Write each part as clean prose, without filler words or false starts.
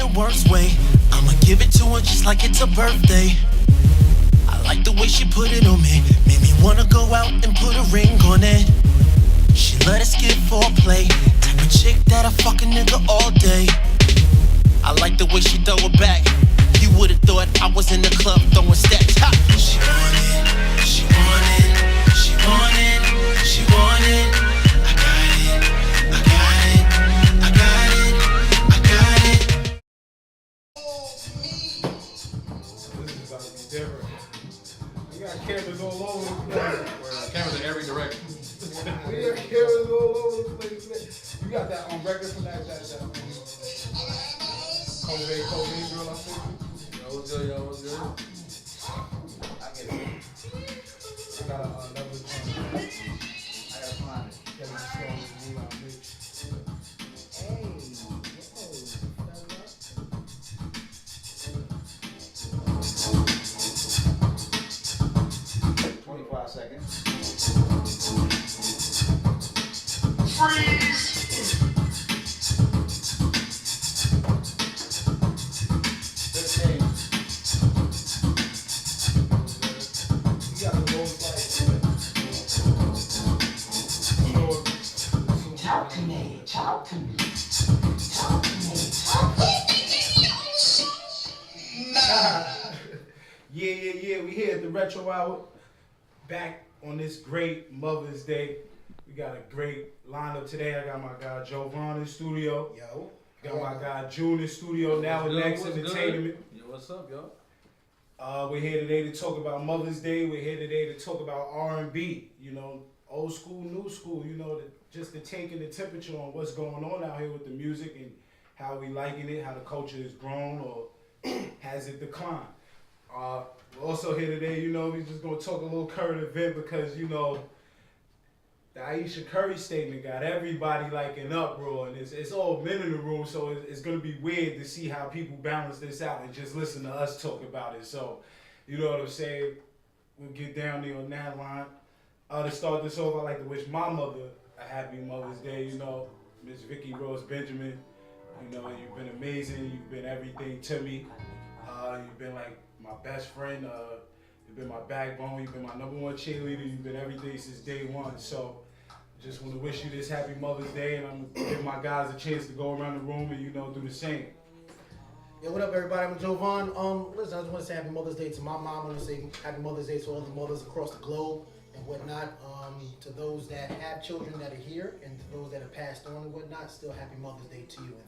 the worst way. I'ma give it to her just like it's a birthday. I like the way she put it on me. Made me wanna go out and put a ring on it. She let us get foreplay. Type of chick that'll fuck a nigga all day. I like the way she throw it back. You would've thought I was in the club throwing stacks. Ha! She want it, she want it, she want it, she want it. I got it, I got it, I got it, I got it. This is about to be different. We got cameras all over the place. Cameras in every direction. We got cameras all over the place. You got that on record from that Kobe girl, I think. Yo, what's good, yo? What's good? I get it. I got another one. I gotta find it. Yeah, we just going to move out, bitch. Hey, yo, 25 seconds. Freeze! 15. you got the most like. Talk to me, talk to me, talk to me, talk to me. Yeah. We here at the Retro Hour. Back on this great Mother's Day. We got a great lineup today. I got my guy JOVAN in studio. Yo. Got my guy June in studio now with Next Entertainment. Yo, what's up, yo? We're here today to talk about Mother's Day. We're here today to talk about R&B. You know, old school, new school. You know, just to taking the temperature on what's going on out here with the music and how we liking it, how the culture has grown or has it declined. We're also here today, you know, we're just going to talk a little current event because, you know, the Aisha Curry statement got everybody like in uproar, and it's all men in the room, so it's going to be weird to see how people balance this out and just listen to us talk about it. So, you know what I'm saying? We'll get down there on that line. To start this off, I'd like to wish my mother a happy Mother's Day, you know, Miss Vicky Rose Benjamin. You know, you've been amazing. You've been everything to me. You've been like my best friend. You've been my backbone. You've been my #1 cheerleader. You've been everything since day one. So just want to wish you this happy Mother's Day, and I'm going to give my guys a chance to go around the room and, you know, do the same. Yo, what up, everybody? I'm JOVAN. Listen, I just want to say happy Mother's Day to my mom. I want to say happy Mother's Day to all the mothers across the globe and whatnot. To those that have children that are here and to those that have passed on and whatnot, still happy Mother's Day to you. And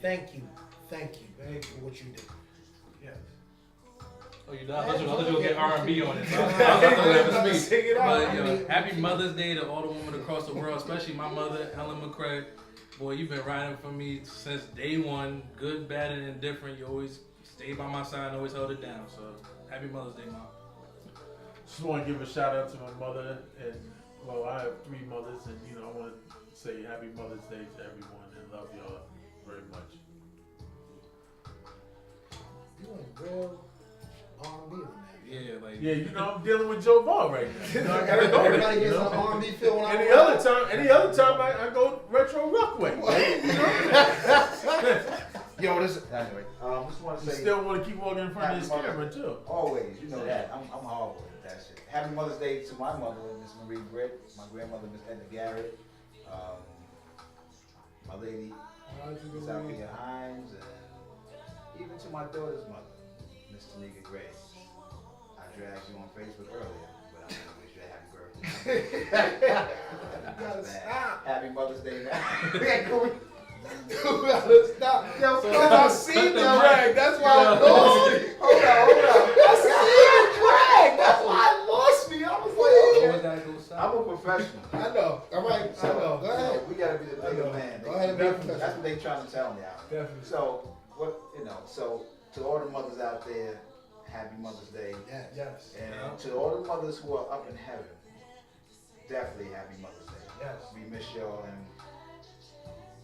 thank you for what you did. Yes. Oh, you done? I thought you were going to get R&B on it. Sing it out. But, yo, happy Mother's Day to all the women across the world, especially my mother, Ellen McCrae. Boy, you've been riding for me since day one. Good, bad, and indifferent. You always stayed by my side and always held it down. So, happy Mother's Day, Mom. Just want to give a shout out to my mother, and well, I have 3 mothers, and you know, I want to say happy Mother's Day to everyone, and love y'all very much. You went real R&B on that. Yeah, like Yeah, you know, I'm dealing with JOVAN right now. You know, I gotta go there, Everybody you gets know? an R&B feel when Any other time, I go retro rock way. Yo, anyway, just want to You say, still want to keep walking in front of this camera too. always, you know that. I'm hard with that shit. Happy Mother's Day to my mother, Miss Marie Britt, my grandmother, Miss Edna Garrett, my lady, Miss Althea Hines, and even to my daughter's mother, Miss Tanika Gray. I dragged you on Facebook earlier, but I'm gonna wish you a happy birthday. You gotta stop. Happy Mother's Day now. You gotta stop. Yo, I seen the drag. That's why I lost me. Hold on. I seen the drag. That's why I lost me. I was like, I'm a professional. I know. All right. I know. Go ahead. We gotta be the bigger man. Go ahead and be a That's professional. what they trying to tell me out. Definitely. So so to all the mothers out there, happy Mother's Day. Yes. And to all the mothers who are up in heaven, definitely happy Mother's Day. Yes. We miss y'all, and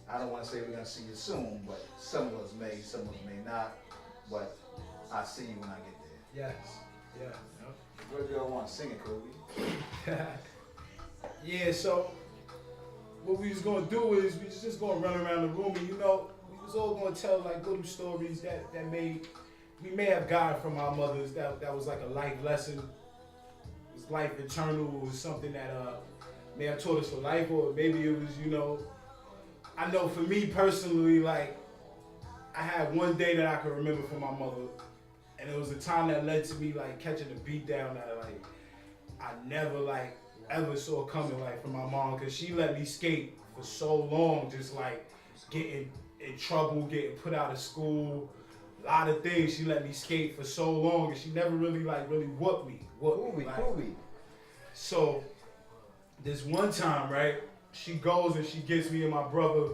I don't want to say we're gonna see you soon, but some of us may, some of us may not. But I'll see you when I get there. Yes. Yeah. What do y'all want to sing it, Kobe? Yeah, so what we was gonna do is we was just gonna run around the room, and you know, we was all gonna tell like little stories that we may have gotten from our mothers that was like a life lesson. It was life eternal. It was something that may have taught us for life, or maybe it was, you know, I know for me personally, like I had one day that I can remember from my mother, and it was a time that led to me like catching a beat down that like I never like ever saw coming like from my mom, because she let me skate for so long, just like getting in trouble, getting put out of school, a lot of things. She let me skate for so long, and she never really whooped me. So this one time, right, she goes and she gets me and my brother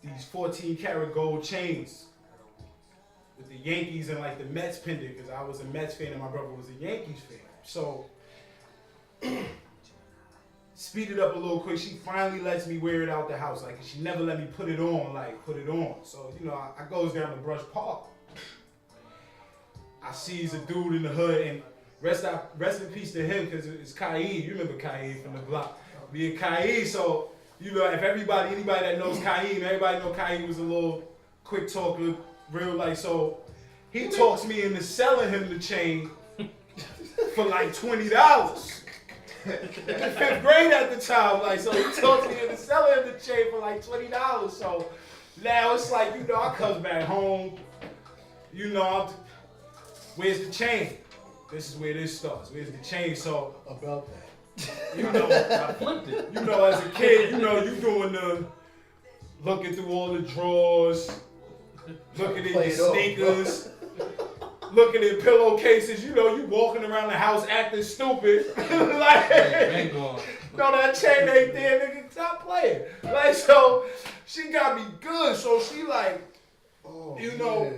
these 14 karat gold chains with the Yankees and like the Mets pendant, because I was a Mets fan and my brother was a Yankees fan. So speed it up a little quick. She finally lets me wear it out the house. Like, she never let me put it on. So, you know, I goes down to Brush Park. I sees a dude in the hood, and rest in peace to him, because it's Kaid. You remember Kaid from the block. Me and Kaid, so, you know, if anybody that knows Kaid, everybody know Kaid was a little quick talker, real like, so he talks me into selling him the chain for like $20. In the 5th grade at the time, like, so he talks me into selling him the chain for like $20. So now it's like, you know, I come back home, you know, where's the chain? This is where this starts. Where's the chain? So About that. you know, I flipped it. you know, as a kid, you know, you doing the looking through all the drawers, looking at your sneakers, looking at pillowcases. You know, you walking around the house acting stupid. Like, Ain't going. no, that chain ain't there, nigga. Stop playing. Like, so she got me good. So she like, you know,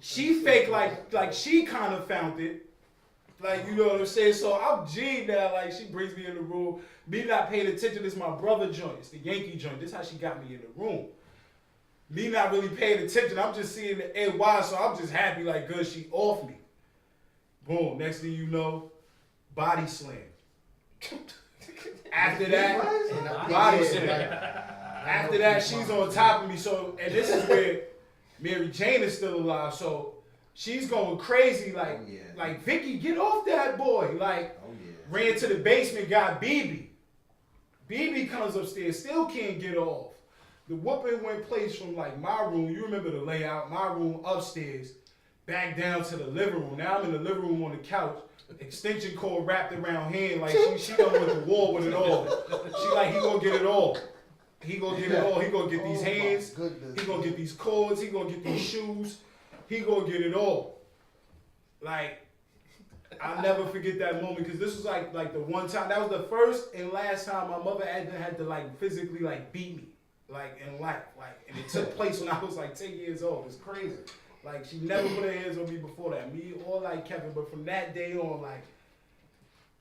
she fake like she kind of found it. Like, you know what I'm saying? So I'm G now. Like, she brings me in the room. Me not paying attention. This is my brother joint. It's the Yankee joint. This is how she got me in the room. Me not really paying attention. I'm just seeing the AY, so I'm just happy, like, good, she off me. Boom. Next thing you know, body slam. After that, body slam. After that, she's on top of me. So, and this is where Mary Jane is still alive. So she's going crazy, like, like, Vicky, get off that boy. Like, ran to the basement, got BB. BB comes upstairs, still can't get off. The whooping went place from like my room, you remember the layout, my room upstairs, back down to the living room. Now I'm in the living room on the couch, extension cord wrapped around hand, like she done went to war with it all. She like, he gonna get it all. He gonna get it all. He gonna get these hands, he gonna get these cords, he gonna get these shoes, he gonna get it all. Like, I'll never forget that moment, because this was like the one time, that was the first and last time my mother had to like physically like beat me, like in life, like, and it took place when I was like 10 years old. It's crazy. Like, she never put her hands on me before that, me or like Kevin, but from that day on, like,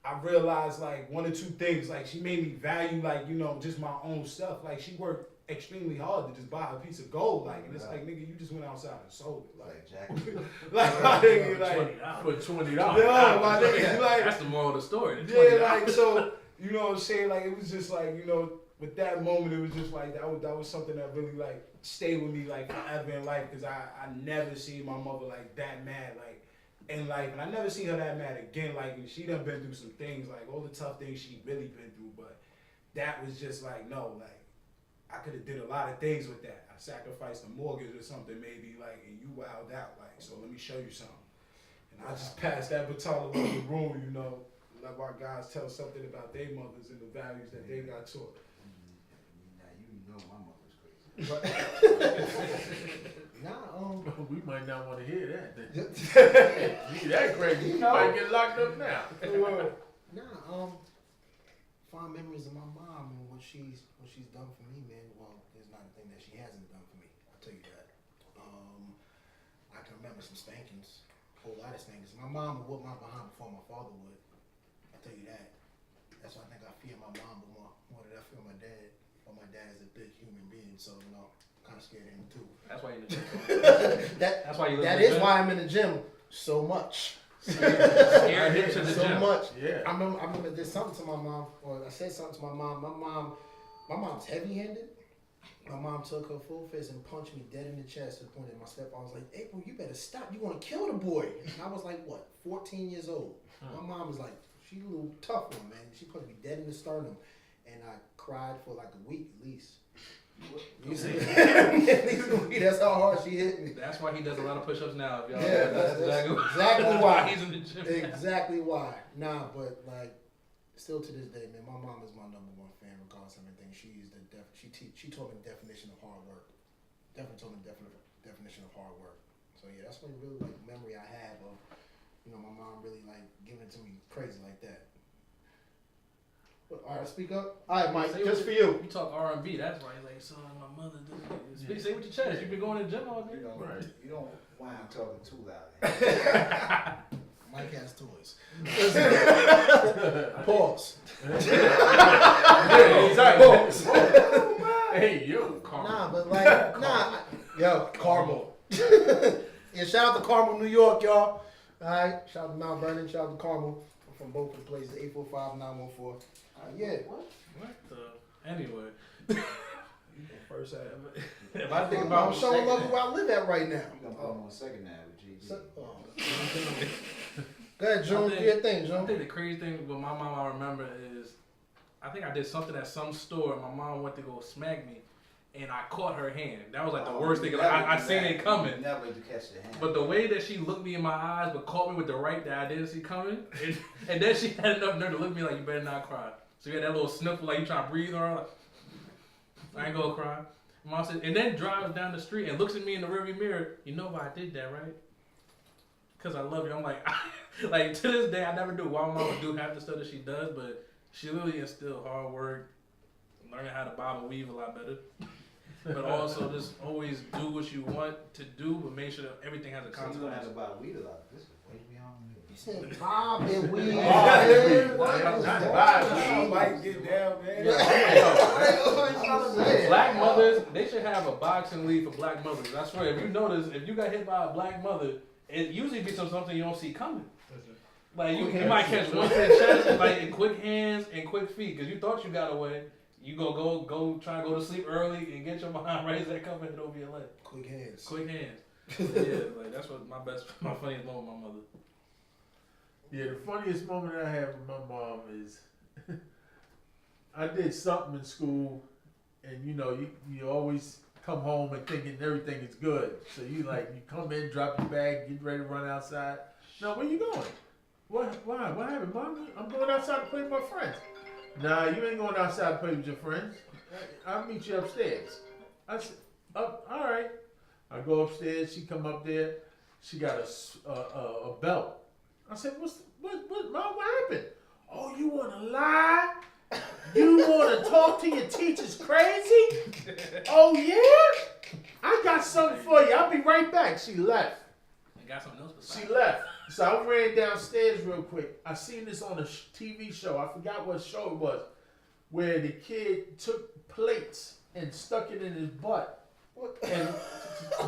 I realized like one or two things. Like, she made me value, like, you know, just my own stuff. Like, she worked extremely hard to just buy a piece of gold, like, and it's like, nigga, you just went outside and sold it, like, my nigga, like, For $20. yo, my nigga, like, That's the moral of the story. yeah, like, so, you know what I'm saying, like, it was just like, you know, with that moment, it was just like, that was something that really, like, stayed with me, like, forever in life, because I never seen my mother, like, that mad, like, in life, and I never seen her that mad again, like, and she done been through some things, like, all the tough things she really been through, but that was just like, no, like, I could have did a lot of things with that. I sacrificed a mortgage or something maybe, like, and you wowed out, like, so let me show you something. And I just passed that baton around the room, you know, let our guys tell something about their mothers and the values that they got taught. Now you know my mother's crazy. We might not want to hear that. Then. That crazy. You might get locked up now. Fond memories of my mom and what she's done for me, man. Well, there's not a thing that she hasn't done for me. I'll tell you that. I can remember some spankings, a whole lot of spankings. My mom would whoop my behind before my father would. I'll tell you that. That's why I think I fear my mom more than I fear my dad. But my dad is a big human being, so you know, I'm kind of scared of him too. That's why you're in the gym. That's why you. That is why I'm in the gym so much. Scared him to the so gym. much. Yeah. I remember I did something to my mom, or I said something to my mom. My mom's heavy-handed, My mom took her full fist and punched me dead in the chest to the point that my stepfather was like, April, you better stop. You're going to kill the boy. And I was like, what, 14 years old. My mom was like, she's a little tough one, man. She punched me dead in the sternum. And I cried for like a week at least. You see? That's how hard she hit me. That's why he does a lot of push-ups now. If y'all Yeah, that's exactly why. He's in the gym. Exactly why. Nah, but like, still to this day, man, my mom is my number one fan, regardless of everything. She's the she taught me the definition of hard work. Definitely taught me the definition of hard work. So yeah, that's one really like memory I have of, my mom really like giving it to me crazy like that. But, all right, speak up. All right, Mike, just for you. You talk R&B, that's why he's like, son, my mother did it. Say with your chest. You've been going to the gym all day. You don't want to talking too loud. Mike has toys. Pause. Pause. Hey, yo. Nah, but like, yo, Carmel. Yeah, shout out to Carmel, New York, y'all. All right, shout out to Mount Vernon, shout out to Carmel. I'm from both of the places, 845-914. Yeah. What the? Anyway. First half. If I think I'm about showing love where I live at right now. You gonna put him on second now with GG. Go ahead, June. Do your thing, I June. think the crazy thing with my mom I remember is, I think I did something at some store and my mom went to go smack me and I caught her hand. That was like the worst thing. Like, I seen it coming. Never to catch the hand. But the way that she looked me in my eyes but caught me with the right that I didn't see coming, and then she had enough nerve to look at me like, you better not cry. So you had that little sniffle like you trying to breathe on her. Like, I ain't gonna cry. Mom said, and then drives down the street and looks at me in the rearview mirror. You know why I did that, right? Because I love you. I'm like, like to this day, I never knew why my mom would do half the stuff that she does, but she literally instilled hard work, learning how to bob and weave a lot better. But also just always do what you want to do, but make sure that everything has a So you don't have consequence. to buy weed a lot. This is way beyond me. You said Bob and Weed. Mike, get down, man. Black mothers, they should have a boxing league for black mothers. I swear, if you notice, if you got hit by a black mother, it usually be something you don't see coming. Like you might catch one to the chest, and like in quick hands and quick feet, because you thought you got away. You go try and go to sleep early and get your behind right as that coming over your leg. Quick hands. Quick hands. Yeah, like that's what my funniest moment with my mother. Yeah, the funniest moment I have with my mom is I did something in school, and you always come home and thinking everything is good. So you come in, drop your bag, get ready to run outside. No, where you going? Why? What happened, Mom? I'm going outside to play with my friends. Nah, you ain't going outside to play with your friends. I'll meet you upstairs. I said, all right. I go upstairs. She come up there. She got a belt. I said, what, Mom, what happened? Oh, you want to lie? You want to talk to your teachers crazy? Oh, yeah? I got something for you. I'll be right back. She left. I got something else besides. She left. So I ran downstairs real quick. I seen this on a TV show. I forgot what show it was, where the kid took plates and stuck it in his butt. And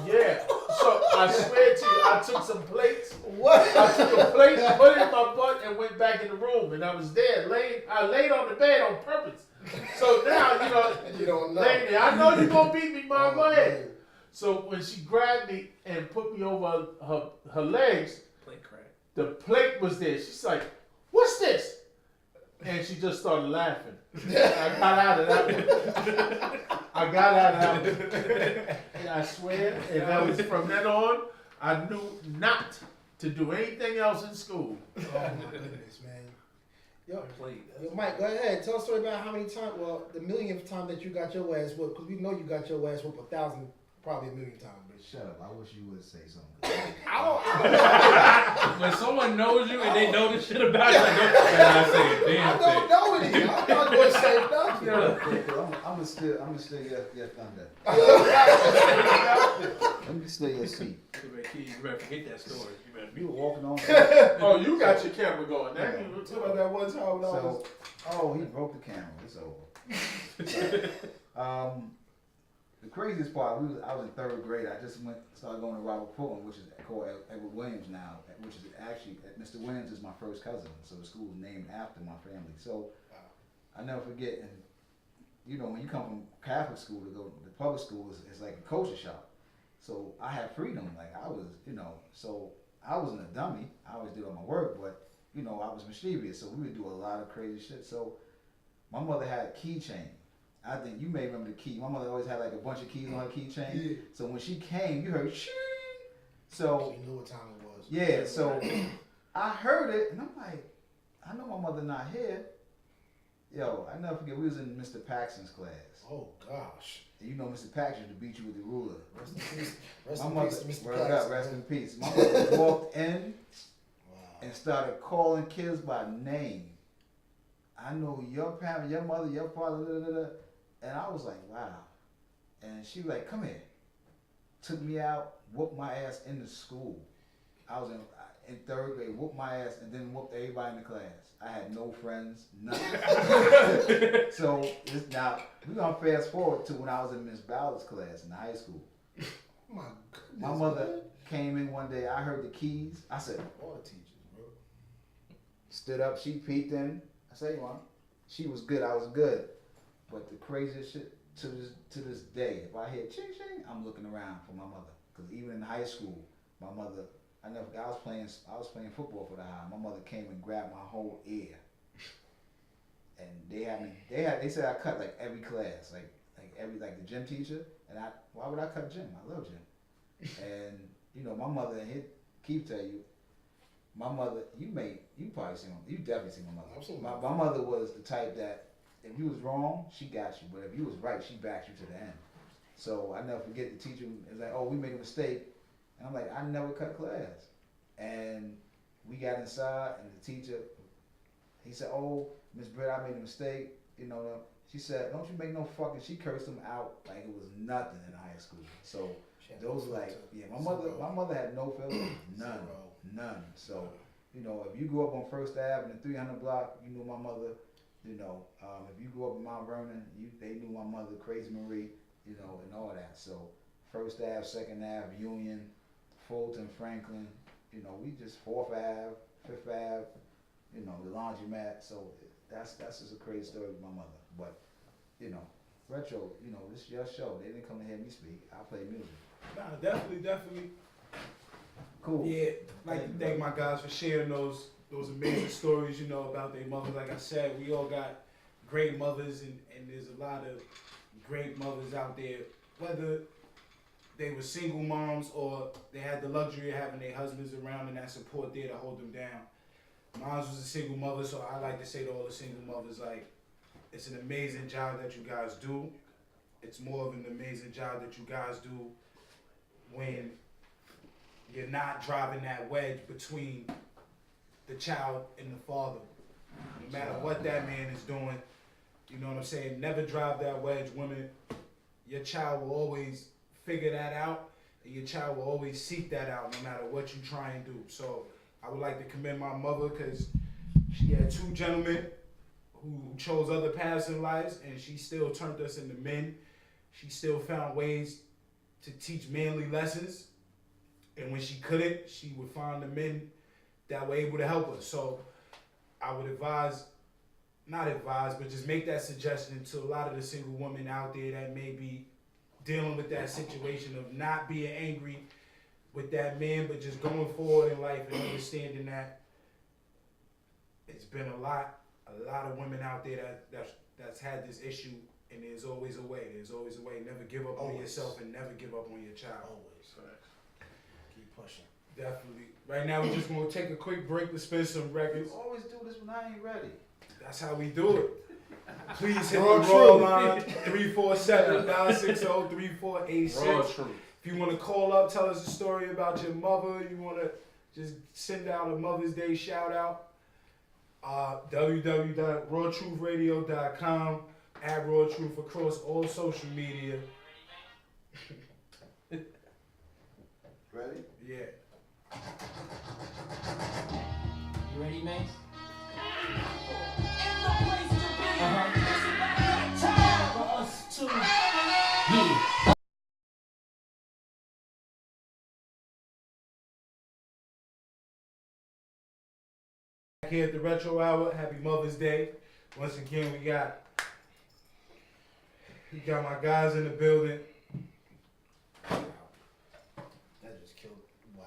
yeah, so I swear to you, I took some plates. What? I took a plate, put it in my butt, and went back in the room. And I was there, I laid on the bed on purpose. So now, You don't know. laying there. I know you're gonna beat me, Mom. Go ahead. So when she grabbed me and put me over her legs, Plate crack. the plate was there. She's like, "What's this?" And she just started laughing. I got out of that one. And I swear, and that was from then on, I knew not to do anything else in school. Oh my goodness, man. Yo, Plate. Mike, go ahead. Tell a story about how many times, well, the millionth time that you got your ass whooped, because we know you got your ass whooped 1,000, probably a million times. Shut up. I wish you would say something. When someone knows you and they know the shit about you, like, don't say a I damn don't thing. know any. I'm not going to say nothing. I'm gonna steal your thunder. Let me steal your seat. You better forget that story. You were walking on. Oh, you got your camera going. Now you Talk about that one time when I was. He broke the camera. It's over. The craziest part, I was in third grade. I just started going to Robert Pullen, which is called Edward Williams now, which is actually, Mr. Williams is my first cousin, so the school is named after my family. So I never forget, and you know, when you come from Catholic school to go to the public school, it's like a culture shock. So I had freedom. Like I was, you know, so I wasn't a dummy. I always did all my work, but you know, I was mischievous. So we would do a lot of crazy shit. So my mother had a keychain. I think you may remember the key. My mother always had like a bunch of keys on her keychain. Yeah. So when she came, you heard shing. So you knew what time it was. Yeah. So I heard it, and I'm like, I know my mother not here. Yo, I never forget. We was in Mr. Paxton's class. Oh gosh. And you know Mr. Paxton used to beat you with the ruler. Rest in peace. Rest My in mother, peace to Mr. word Paxton. up, rest in peace. My mother walked in Wow. and started calling kids by name. I know your parent, your mother, your father, da, da, da. And I was like, wow. And she was like, come here. Took me out, whooped my ass in the school. I was in third grade, whooped my ass, and then whooped everybody in the class. I had no friends, nothing. So now we're gonna fast forward to when I was in Miss Ballard's class in high school. My goodness. My mother came in one day. I heard the keys. I said, all the teachers, bro. stood up. She peeked in. I said, "Mom." She was good. I was good. But the craziest shit to this day, if I hear ching ching, I'm looking around for my mother. Cause even in high school, my mother. I was playing football for the high. My mother came and grabbed my whole ear, and they said I cut like every class, like the gym teacher, and why would I cut gym? I love gym, and you know my mother, and he'd keep tell you, my mother, you definitely seen my mother. Absolutely. My mother was the type that if you was wrong, she got you, but if you was right, she backed you to the end. So I never forget the teacher was like, oh, we made a mistake. And I'm like, I never cut class. And we got inside, and the teacher, he said, oh, Miss Britt, I made a mistake. You know, she said, don't you make no fucking, she cursed him out like it was nothing in high school. So those like, yeah, my mother had no feelings, none. So, you know, if you grew up on First Ave in the 300 block, you knew my mother. You know, if you grew up in Mount Vernon, they knew my mother, Crazy Marie, you know, and all that. So First Ave, Second Ave, Union, Fulton, Franklin, you know, we just 4th Ave, 5th Ave, you know, the laundromat. So that's just a crazy story with my mother. But, you know, Retro, you know, this is your show. They didn't come to hear me speak. I play music. Nah, definitely. Cool. Yeah, like to thank my guys for sharing those amazing stories, you know, about their mothers. Like I said, we all got great mothers, and there's a lot of great mothers out there, whether they were single moms or they had the luxury of having their husbands around and that support there to hold them down. Mine was a single mother, so I like to say to all the single mothers, like, it's an amazing job that you guys do. It's more of an amazing job that you guys do when you're not driving that wedge between the child and the father. No matter what that man is doing, you know what I'm saying? Never drive that wedge, women. Your child will always figure that out, and your child will always seek that out no matter what you try and do. So I would like to commend my mother, because she had 2 gentlemen who chose other paths in life, and she still turned us into men. She still found ways to teach manly lessons, and when she couldn't, she would find the men that were able to help us. So I would but just make that suggestion to a lot of the single women out there that may be dealing with that situation of not being angry with that man, but just going forward in life and understanding that it's been a lot of women out there that's had this issue, and there's always a way. There's always a way. Never give up on yourself, and never give up on your child. Always. Keep pushing. Definitely. Right now, we're just going to take a quick break to spin some records. You always do this when I ain't ready. That's how we do it. Please hit the raw line 347-960-3486. Raw truth. If you want to call up, tell us a story about your mother, you want to just send out a Mother's Day shout out, www.rawtruthradio.com, add Raw Truth across all social media. Ready? Yeah. You ready, man? Back here at the Retro Hour, happy Mother's Day. Once again, we got We got my guys in the building. That just killed. Wow.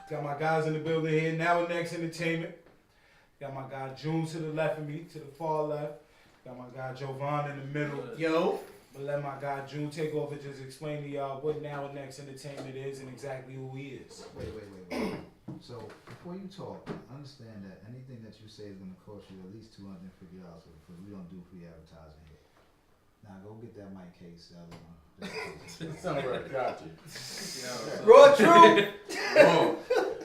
Got my guys in the building here. Now and Next Entertainment. Got my guy June to the left of me, to the far left. Got my guy Jovan in the middle. Yo. But let my guy June take over, just explain to y'all what Now and Next Entertainment is and exactly who he is. Wait. So before you talk, understand that anything that you say is gonna cost you at least $250 because we don't do free advertising here. Now go get that mic case, Sound right, got you. Raw truth.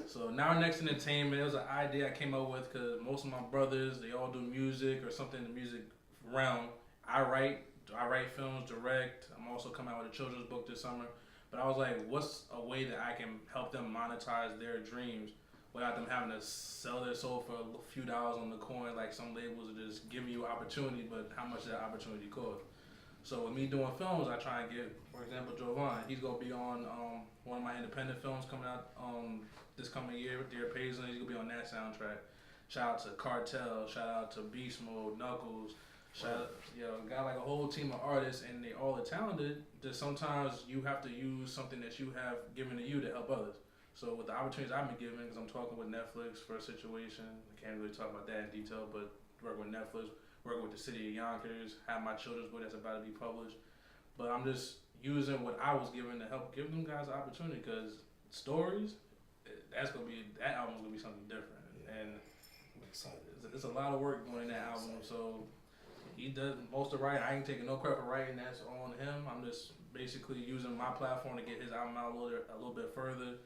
So Now Next Entertainment, it was an idea I came up with because most of my brothers, they all do music or something in the music realm. I write films, direct. I'm also coming out with a children's book this summer. But I was like, what's a way that I can help them monetize their dreams without them having to sell their soul for a few dollars on the coin, like some labels are just giving you opportunity, but how much that opportunity costs. So with me doing films, I try and get, for example, Jovan. He's gonna be on one of my independent films coming out this coming year with Dear Paisley. He's gonna be on that soundtrack. Shout out to Cartel. Shout out to Beast Mode, Knuckles. Got like a whole team of artists, and they all are talented. That sometimes you have to use something that you have given to you to help others. So with the opportunities I've been given, because I'm talking with Netflix for a situation, I can't really talk about that in detail, but working with Netflix, working with the city of Yonkers, have my children's book that's about to be published. But I'm just using what I was given to help give them guys an opportunity, because stories, that album's gonna be something different, and it's a lot of work going in that album. So he does most of the writing. I ain't taking no credit for writing. That's on him. I'm just basically using my platform to get his album out a little bit further,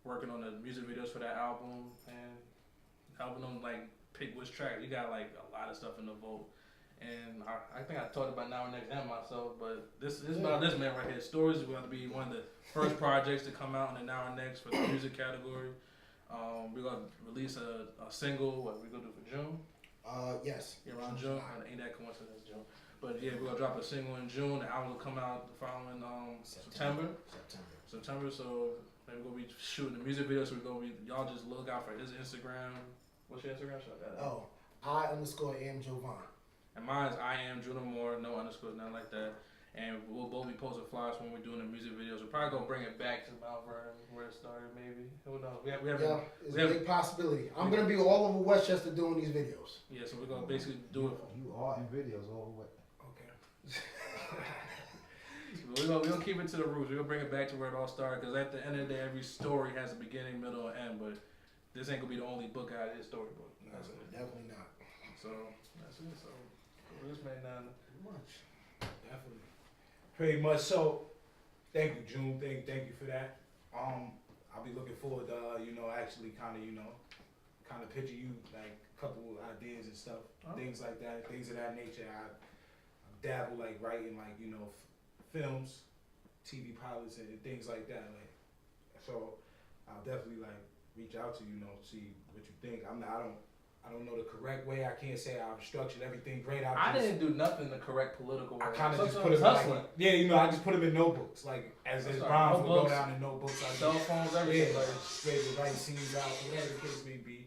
working on the music videos for that album, and helping them like pick which track. You got like a lot of stuff in the vote. And I think I talked about Now and Next and myself, but this is about this man right here. Stories is going to be one of the first projects to come out in the Now and Next for the music category. We're going to release a single, what we're going to do for June? Yes. Yeah, around June. Ain't that coincidence, June? But yeah, we're going to drop a single in June. The album will come out the following September. So we're going to be shooting the music video, so we're going to be, y'all just look out for his Instagram. What's your Instagram? I_am Jovan. And mine's I am Drew Moore, no underscores, nothing like that. And we'll both be posting flyers when we're doing the music videos. We're probably gonna bring it back to Mount Vernon where it started, maybe. Who knows? It's a big possibility. I'm gonna be all over Westchester doing these videos. Yeah, so we're gonna basically do it. You are in videos all the way. Okay. We're gonna keep it to the roots. We're gonna bring it back to where it all started. Because at the end of the day, every story has a beginning, middle, and end. But this ain't gonna be the only book out of his storybook. That's definitely not. So that's it. So this man down. Much. Definitely. Pretty much. So, thank you, June. Thank you for that. I'll be looking forward to actually kind of picture you like a couple ideas and stuff, things like that, things of that nature. I dabble like writing like films, TV pilots and things like that. Like, so I'll definitely like reach out to see what you think. I don't know the correct way. I can't say I've structured everything great. I didn't do nothing the correct political way. I kind of just put them I just put them in notebooks, like as rhymes would go down in notebooks. Cell phones, everything. Yeah, like straight to write scenes out, whatever the case may be.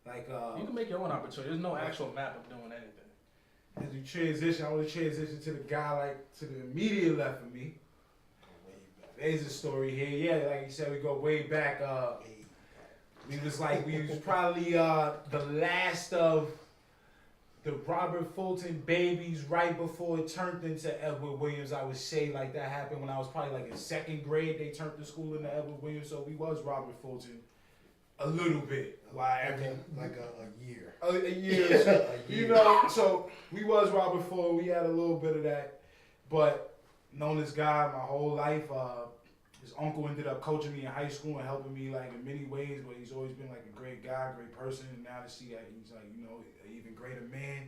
Like you can make your own opportunity. There's no actual map of doing anything. As you transition, I want to transition to the guy to the immediate left of me. There's a story here. Yeah, like you said, we go way back. We was probably the last of the Robert Fulton babies right before it turned into Edward Williams. I would say like that happened when I was probably like in second grade. They turned the school into Edward Williams, so we was Robert Fulton a little bit. Like a year. A year. So we was Robert Fulton. We had a little bit of that, but known this guy my whole life. His uncle ended up coaching me in high school and helping me like in many ways, but he's always been like a great guy, great person. And now to see that he's like, an even greater man,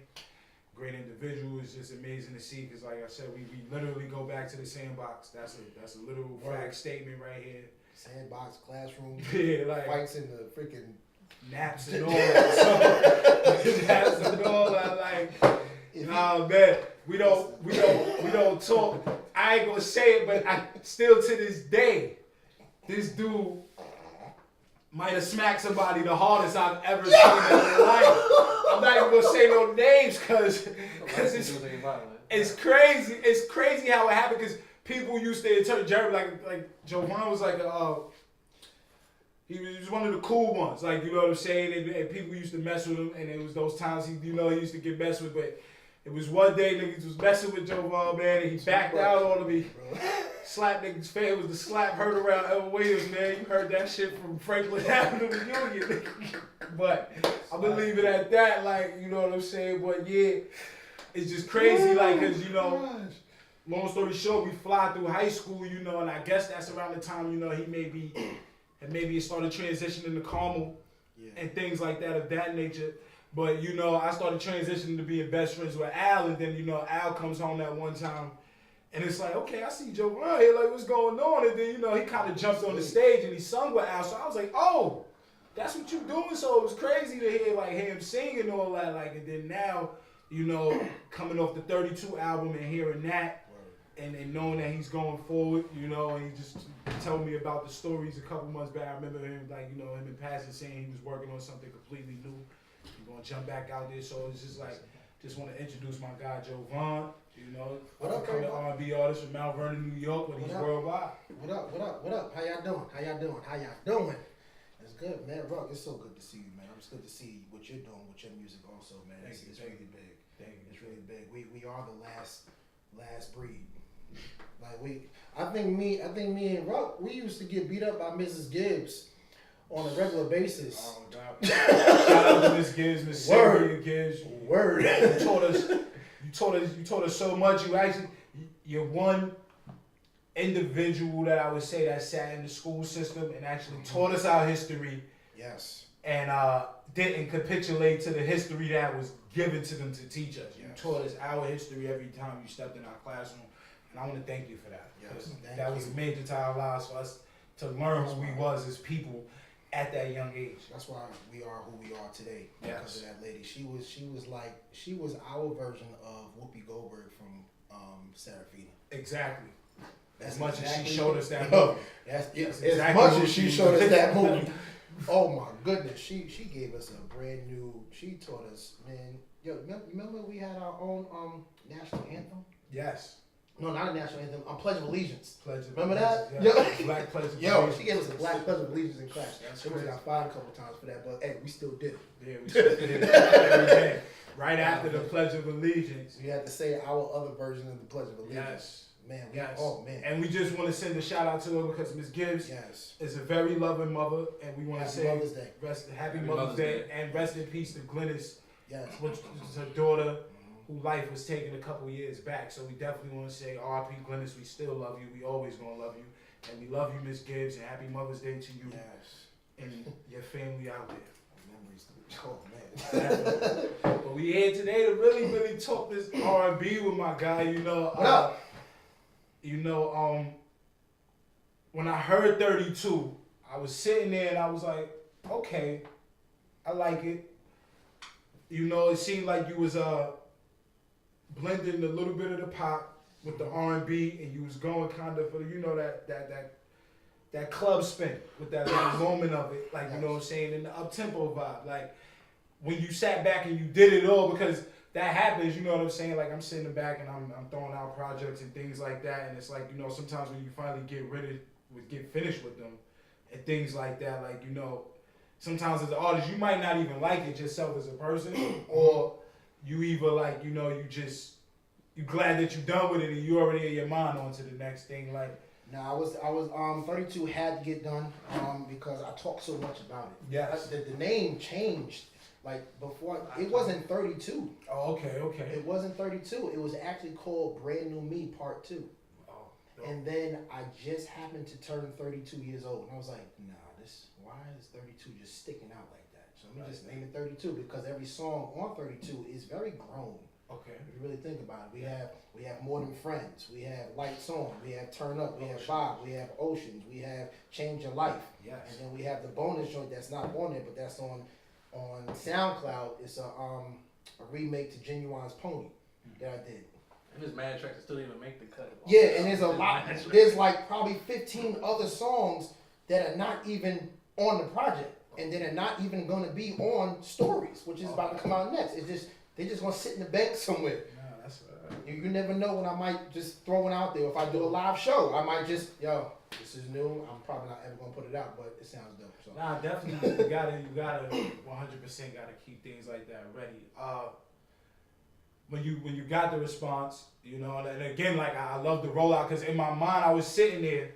great individual is just amazing to see. Cause like I said, we literally go back to the sandbox. That's a literal fact statement right here. Sandbox, classroom, yeah, like fights in the freaking naps and all that. Naps and all that. Like, man, we don't talk. I ain't gonna say it, but I still to this day, this dude might have smacked somebody the hardest I've ever seen in my life. I'm not even gonna say no names because it's crazy. It's crazy how it happened because people used to interpret Jeremy like Jovan was like he was one of the cool ones, like, you know what I'm saying, and people used to mess with him, and it was those times he used to get messed with, but it was one day niggas was messing with Jovan, man, and he backed out on me. Slap niggas' face. It was the slap heard around El Williams, man. You heard that shit from Franklin Avenue Union. But I'm gonna leave it at that, like, you know what I'm saying? But yeah, it's just crazy, like, cause you know, long story short, we fly through high school, you know, and I guess that's around the time, you know, he maybe it started transitioning to Carmel and things like that of that nature. But, you know, I started transitioning to being best friends with Al, and then, you know, Al comes home that one time, and it's like, okay, I see Joe Ryan here, like, what's going on? And then, you know, he kind of jumped on the stage, and he sung with Al, so I was like, oh, that's what you doing? So it was crazy to hear, like, him sing and all that, like, and then now, you know, coming off the 32 album and hearing that, and knowing that he's going forward, you know, and he just told me about the stories a couple months back. I remember him, like, you know, him in passing saying he was working on something completely new. He's going to jump back out there. So it's just like, just want to introduce my guy, Jovan, you know, upcoming R&B artist from Mount Vernon, New York, but he's worldwide. What up? How y'all doing? It's good, man. Rock, it's so good to see you, man. It's good to see what you're doing with your music also, man. It's really big. It's really big. We are the last breed. Like I think me and Rock, we used to get beat up by Mrs. Gibbs on a regular basis. Oh God! Shout out to Miss Gibbs, Miss Sylvia Gibbs. Word. You taught us so much. You're one individual that I would say that sat in the school system and actually taught us our history. Yes. And didn't capitulate to the history that was given to them to teach us. You taught us our history every time you stepped in our classroom. And I want to thank you for that. Yes, that was major to our lives for us to learn who we was as people at that young age. That's why we are who we are today. Yes. Because of that lady. She was our version of Whoopi Goldberg from Serafina. Exactly. That's as much exactly as she showed us that movie. movie. That's exactly as much what as she she showed was. us that movie. Oh my goodness. She gave us a brand new, she taught us, man. Yo, remember we had our own national anthem? Yes. No, not a national anthem. Pledge of Allegiance. Remember that? Yeah. Black Pledge of Allegiance. She gave us a Black Pledge of Allegiance in class. That's We got fined a couple times for that, but hey, we still did it. Yeah, we still did it every day. Right after the Pledge of Allegiance. We had to say our other version of the Pledge of Allegiance. Yes. Man, yes. Oh man. And we just want to send a shout out to her because Miss Gibbs is a very loving mother, and we want to say Mother's Day. Happy Mother's Day, and rest in peace to Glennis, which is her daughter, whose life was taken a couple years back. So we definitely want to say R.I.P. Glennis, we still love you. We always gonna love you, and we love you, Miss Gibbs, and Happy Mother's Day to you and your family out there. Oh man. But we here today to really talk this R&B with my guy. When I heard 32, I was sitting there and I was like, okay, I like it. You know, it seemed like you was blending a little bit of the pop with the R&B, and you was going kind of for that club spin with that moment of it, like, you know what I'm saying, and the up-tempo vibe. Like, when you sat back and you did it all, because that happens, you know what I'm saying? Like, I'm sitting back and I'm throwing out projects and things like that, and it's like, you know, sometimes when you finally get finished with them and things like that, like, you know, sometimes as an artist, you might not even like it yourself as a person, or you either like, you know, you glad that you're done with it and you already in your mind on to the next thing. Like, no, I was 32 had to get done because I talk so much about it. Yes. The name changed. Like before, it wasn't 32. Oh, okay. It wasn't 32. It was actually called Brand New Me Part 2. Oh, and then I just happened to turn 32 years old, and I was like, nah, why is 32 just sticking out like that? So let me just name it 32 because every song on 32 is very grown. Okay. If you really think about it, we have More Than Friends, we have Lights On, we have Turn Up, we have Bob, we have Oceans, we have Change Your Life. Yes. And then we have the bonus joint that's not on there, but that's on SoundCloud. It's a remake to Genuine's Pony that I did. And there's mad tracks that still didn't even make the cut. Yeah, and there's a lot. There's like probably 15 other songs that are not even on the project, and then they're not even gonna be on stories, which is about to come out next. It's just they just gonna sit in the bank somewhere. Nah, that's You never know when I might just throw one out there. If I do a live show, I might just this is new. I'm probably not ever gonna put it out, but it sounds dope. So. Nah, definitely you gotta 100% gotta keep things like that ready. When you got the response, you know, and again, like I love the rollout because in my mind I was sitting there,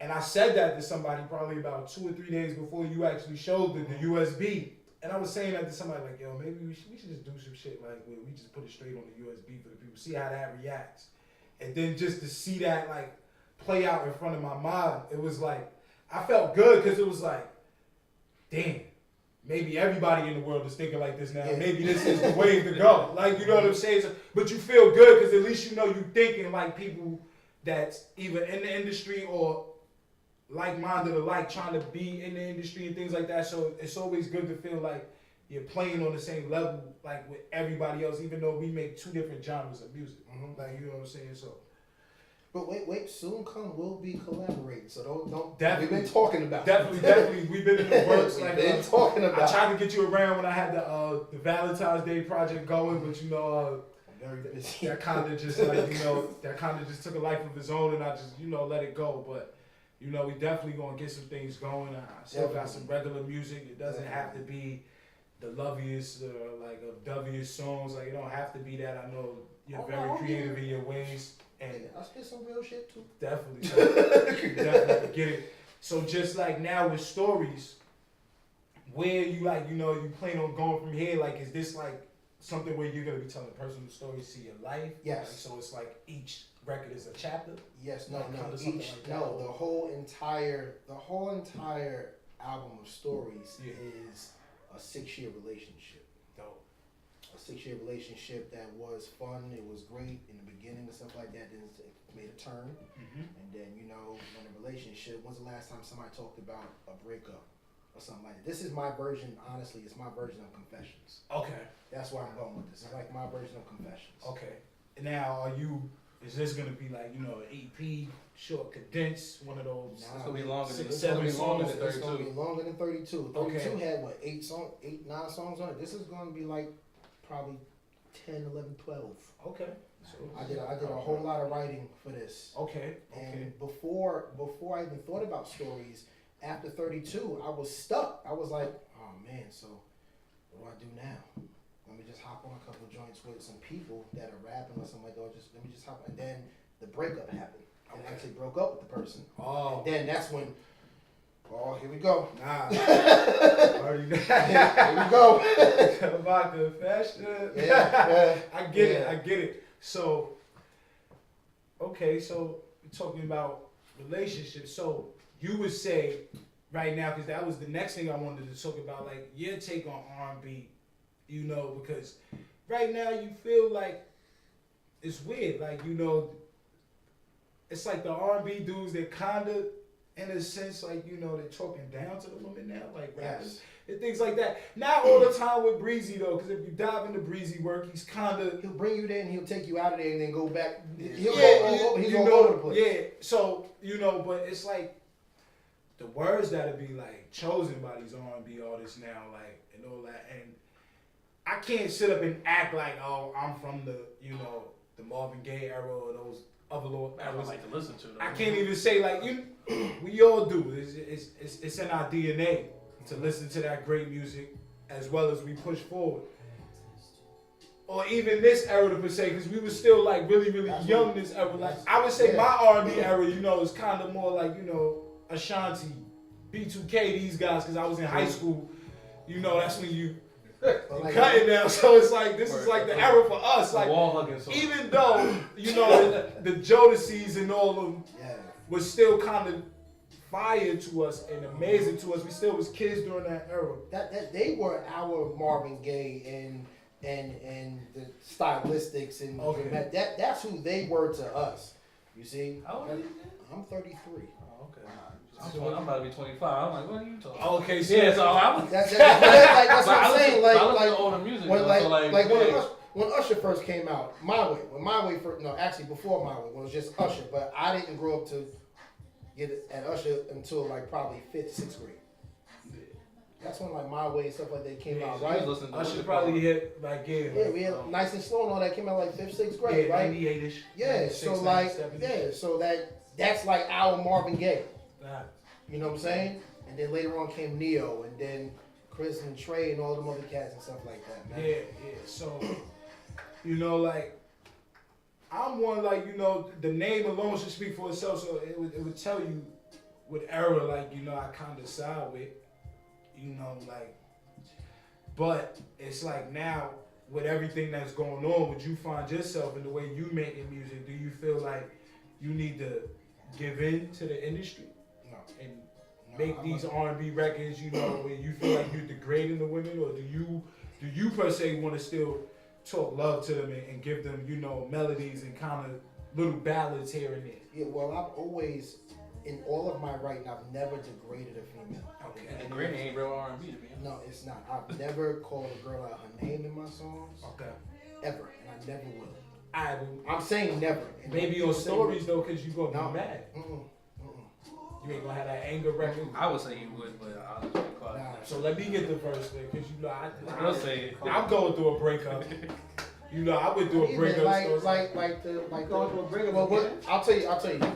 and I said that to somebody probably about 2 or 3 days before you actually showed the USB, and I was saying that to somebody like, yo, maybe we should just do some shit like where we just put it straight on the USB for the people, see how that reacts, and then just to see that like play out in front of my mind, it was like I felt good because it was like, damn. Maybe everybody in the world is thinking like this now. Yeah. Maybe this is the way to go. Like, you know what I'm saying? So, but you feel good because at least you know you're thinking like people that's either in the industry or like-minded or like trying to be in the industry and things like that. So it's always good to feel like you're playing on the same level like with everybody else, even though we make 2 different genres of music. Like, you know what I'm saying? So. But wait, soon come we'll be collaborating. So don't. Definitely. We've been talking about. Definitely. We've been in the works. We've Like, been talking about. I tried to get you around when I had the Valentine's Day project going, but you know, Very busy. that kind of just like, you know, that kind of just took a life of its own, and I just, you know, let it go. But you know, we definitely gonna get some things going. I still got some regular music. It doesn't have to be the loveliest like of doviest songs. Like, it don't have to be that. I know you're very creative in your ways. And I spit some real shit too. definitely get it. So just like now with stories, where you like, you know, you plan on going from here? Like, is this like something where you're gonna be telling personal stories to your life? Yes. Like, so it's like each record is a chapter. Yes, Like, no, kinda something each, like that. no. The whole entire album of stories is a 6-year relationship. Dope. A 6-year relationship that was fun. It was great in the beginning and stuff like that. Then it made a turn, and then you know, when a relationship. When's the last time somebody talked about a breakup or something like that? This is my version. Honestly, it's my version of Confessions. Okay. That's where I'm going with this. It's like my version of Confessions. Okay. Now, is this gonna be like, you know, an EP, short, condensed, one of those? It's gonna be longer than 6, 7 7 longer songs. than It's gonna be 32. longer than 32. 32 Okay. had what, 9 songs on it. This is gonna be like probably 10, 11, 12. Okay. So I did a whole lot of writing for this. Okay. And before I even thought about stories, after 32, I was stuck. I was like, oh man, so what do I do now? Let me just hop on a couple joints with some people that are rapping or something like that. Or let me just hop. And then the breakup happened. I actually broke up with the person. Oh. And then that's when, here we go. Nah. Already Here we go. about the fashion. Yeah. I get it. So, okay, so we're talking about relationships. So you would say right now, because that was the next thing I wanted to talk about, like your take on R&B, you know, because right now you feel like it's weird, like, you know, it's like the R&B dudes, they're kind of, in a sense, like, you know, they're talking down to the women now, like rappers and things like that. Not all the time with Breezy though, because if you dive into Breezy work, he's kind of, He'll bring you there and he'll take you out of there and then go back. He's you all know, over the place. yeah. So you know, but it's like the words that'll be like chosen by these R&B artists now, like, and all that. And I can't sit up and act like, oh, I'm from the, you know, the Marvin Gaye era or those other little I don't eras. like to listen to them. I can't even say like we all do. It's in our DNA to listen to that great music as well as we push forward. Or even this era per se, because we were still like really young this era. Like I would say my R&B era, you know, is kind of more like, you know, Ashanti, B2K, these guys, because I was in high school. You know, that's when you cut it now. So it's like this is like the era for us. Like wall hugging song. even though you know the Jodeci's and all of them was still kind of fire to us and amazing to us. We still was kids during that era. That they were our Marvin Gaye and the stylistics and that's who they were to us. You see? How old are you? I'm 33. Oh, okay. I'm about to be 25. I'm like, what are you talking? Okay, so Yeah, so I'm. That's what I'm saying. I listen Like to older music. when though, so when Usher first came out, My Way. When My Way first, no, actually before My Way, when it was just Usher. But I didn't grow up to get at Usher until like probably 5th, 6th grade. That's when like My Way and stuff like that came out, She right? was listening to I what should the probably fuck- hit like Yeah, we had Nice and Slow and all that came out like 5th, 6th grade, yeah, right? 98ish. Yeah, 96, so like, 97. yeah, so that's like our Marvin Gaye. Nah. You know what I'm saying? And then later on came Neo, and then Chris and Trey and all them other cats and stuff like that, man. Yeah. So, you know, like, I'm one, like, you know, the name alone should speak for itself. So it would tell you what era, like, you know, I kind of side with, you know, like, but it's like now with everything that's going on, would you find yourself in the way you making music? Do you feel like you need to give in to the industry No. and No, make these R&B records, you know, where you feel like you're degrading the women, or do you per se want to still talk love to them and give them, you know, melodies and kind of little ballads here and there? Yeah, well, I've always, in all of my writing, I've never degraded a female. Okay. And Granny ain't real R&B to me. No, it's not. I've never called a girl out her name in my songs, Okay. ever, and I never will. Well, I'm saying never. And maybe I'm on saying- stories though, cause you gonna No. be mad. Mm-mm. You ain't gonna have that anger record. I would say you would, but I'll just be quiet. Nah. So let me get the verse then, cause you know I'll say it. I'm going through a breakup. You know, I went through a Even breakup. like story. going through a breakup. Well, what, I'll tell you.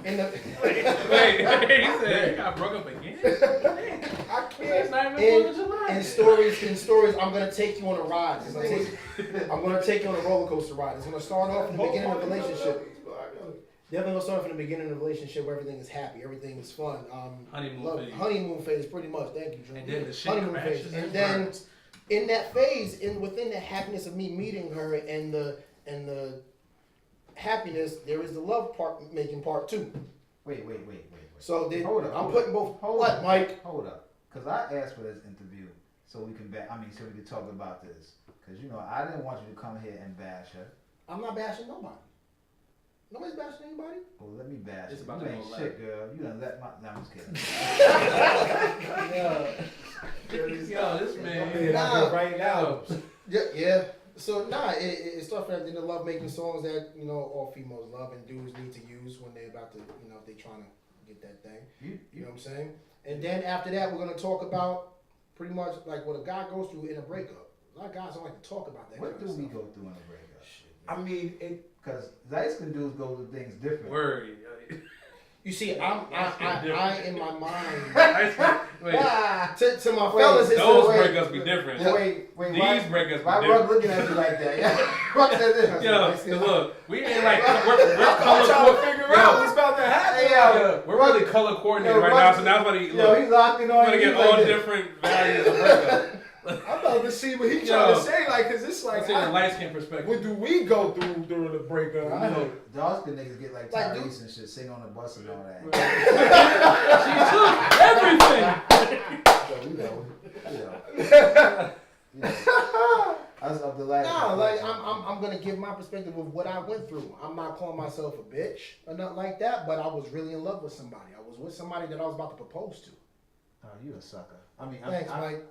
In the Wait, he said you got broke up again? I It's can't. not even 4th of July. In stories, I'm gonna take you on a ride. I'm gonna take you on a roller coaster ride. It's gonna start off in the beginning of the relationship. Definitely gonna start from the beginning of the relationship where everything is happy, everything is fun. Honeymoon phase, pretty much. Thank you, Drew. And then the shit honeymoon crashes phase, and and then burns. in that phase, within the happiness of me meeting her and the happiness, there is the love part making part too. Wait. So then Hold up, I'm hold putting up, both. hold What, up. Mike? Hold up, cause I asked for this interview so we can so we can talk about this. Cause you know I didn't want you to come here and bash her. I'm not bashing nobody. Nobody's bashing anybody. Well, let me bash It's you. about You to ain't go shit, girl. You done let my. Nah, I'm just kidding. Yo, this man. I'm out here right now. Yeah. So it starts from the love making songs that all females love and dudes need to use when they're about to if they're trying to get that thing. You know what I'm saying? And then after that, we're gonna talk about pretty much like what a guy goes through in a breakup. A lot of guys don't like to talk about that. What kind do of we stuff. go through in a breakup? I mean, it. Cause light-skinned dudes go through things different. Word. You see, I in my mind Wait, to my fellas, it's those the way. breakups be different. Wait, These breakups be why different. Rug looking at you like that? Yeah, Rug said this. Yo, look, we ain't like I'm we're trying to figure out what's about to happen. Hey, Yeah, we're really color coordinated right now, so now everybody Yo, he's locked in on gonna you. get He's all like this. different values of breakup. I'm about to see what he Yo. trying to say, like, cause it's like, Let's see the light skin perspective. what do we go through during the breakup? I know. Dark skin niggas get like Like, Tyrese and shit, sing on the bus and all that. She took everything. So, you know. I was up the last. No, like I'm gonna give my perspective of what I went through. I'm not calling myself a bitch or nothing like that, but I was really in love with somebody. I was with somebody that I was about to propose to. Oh, you a sucker. I mean, Thanks, Mike.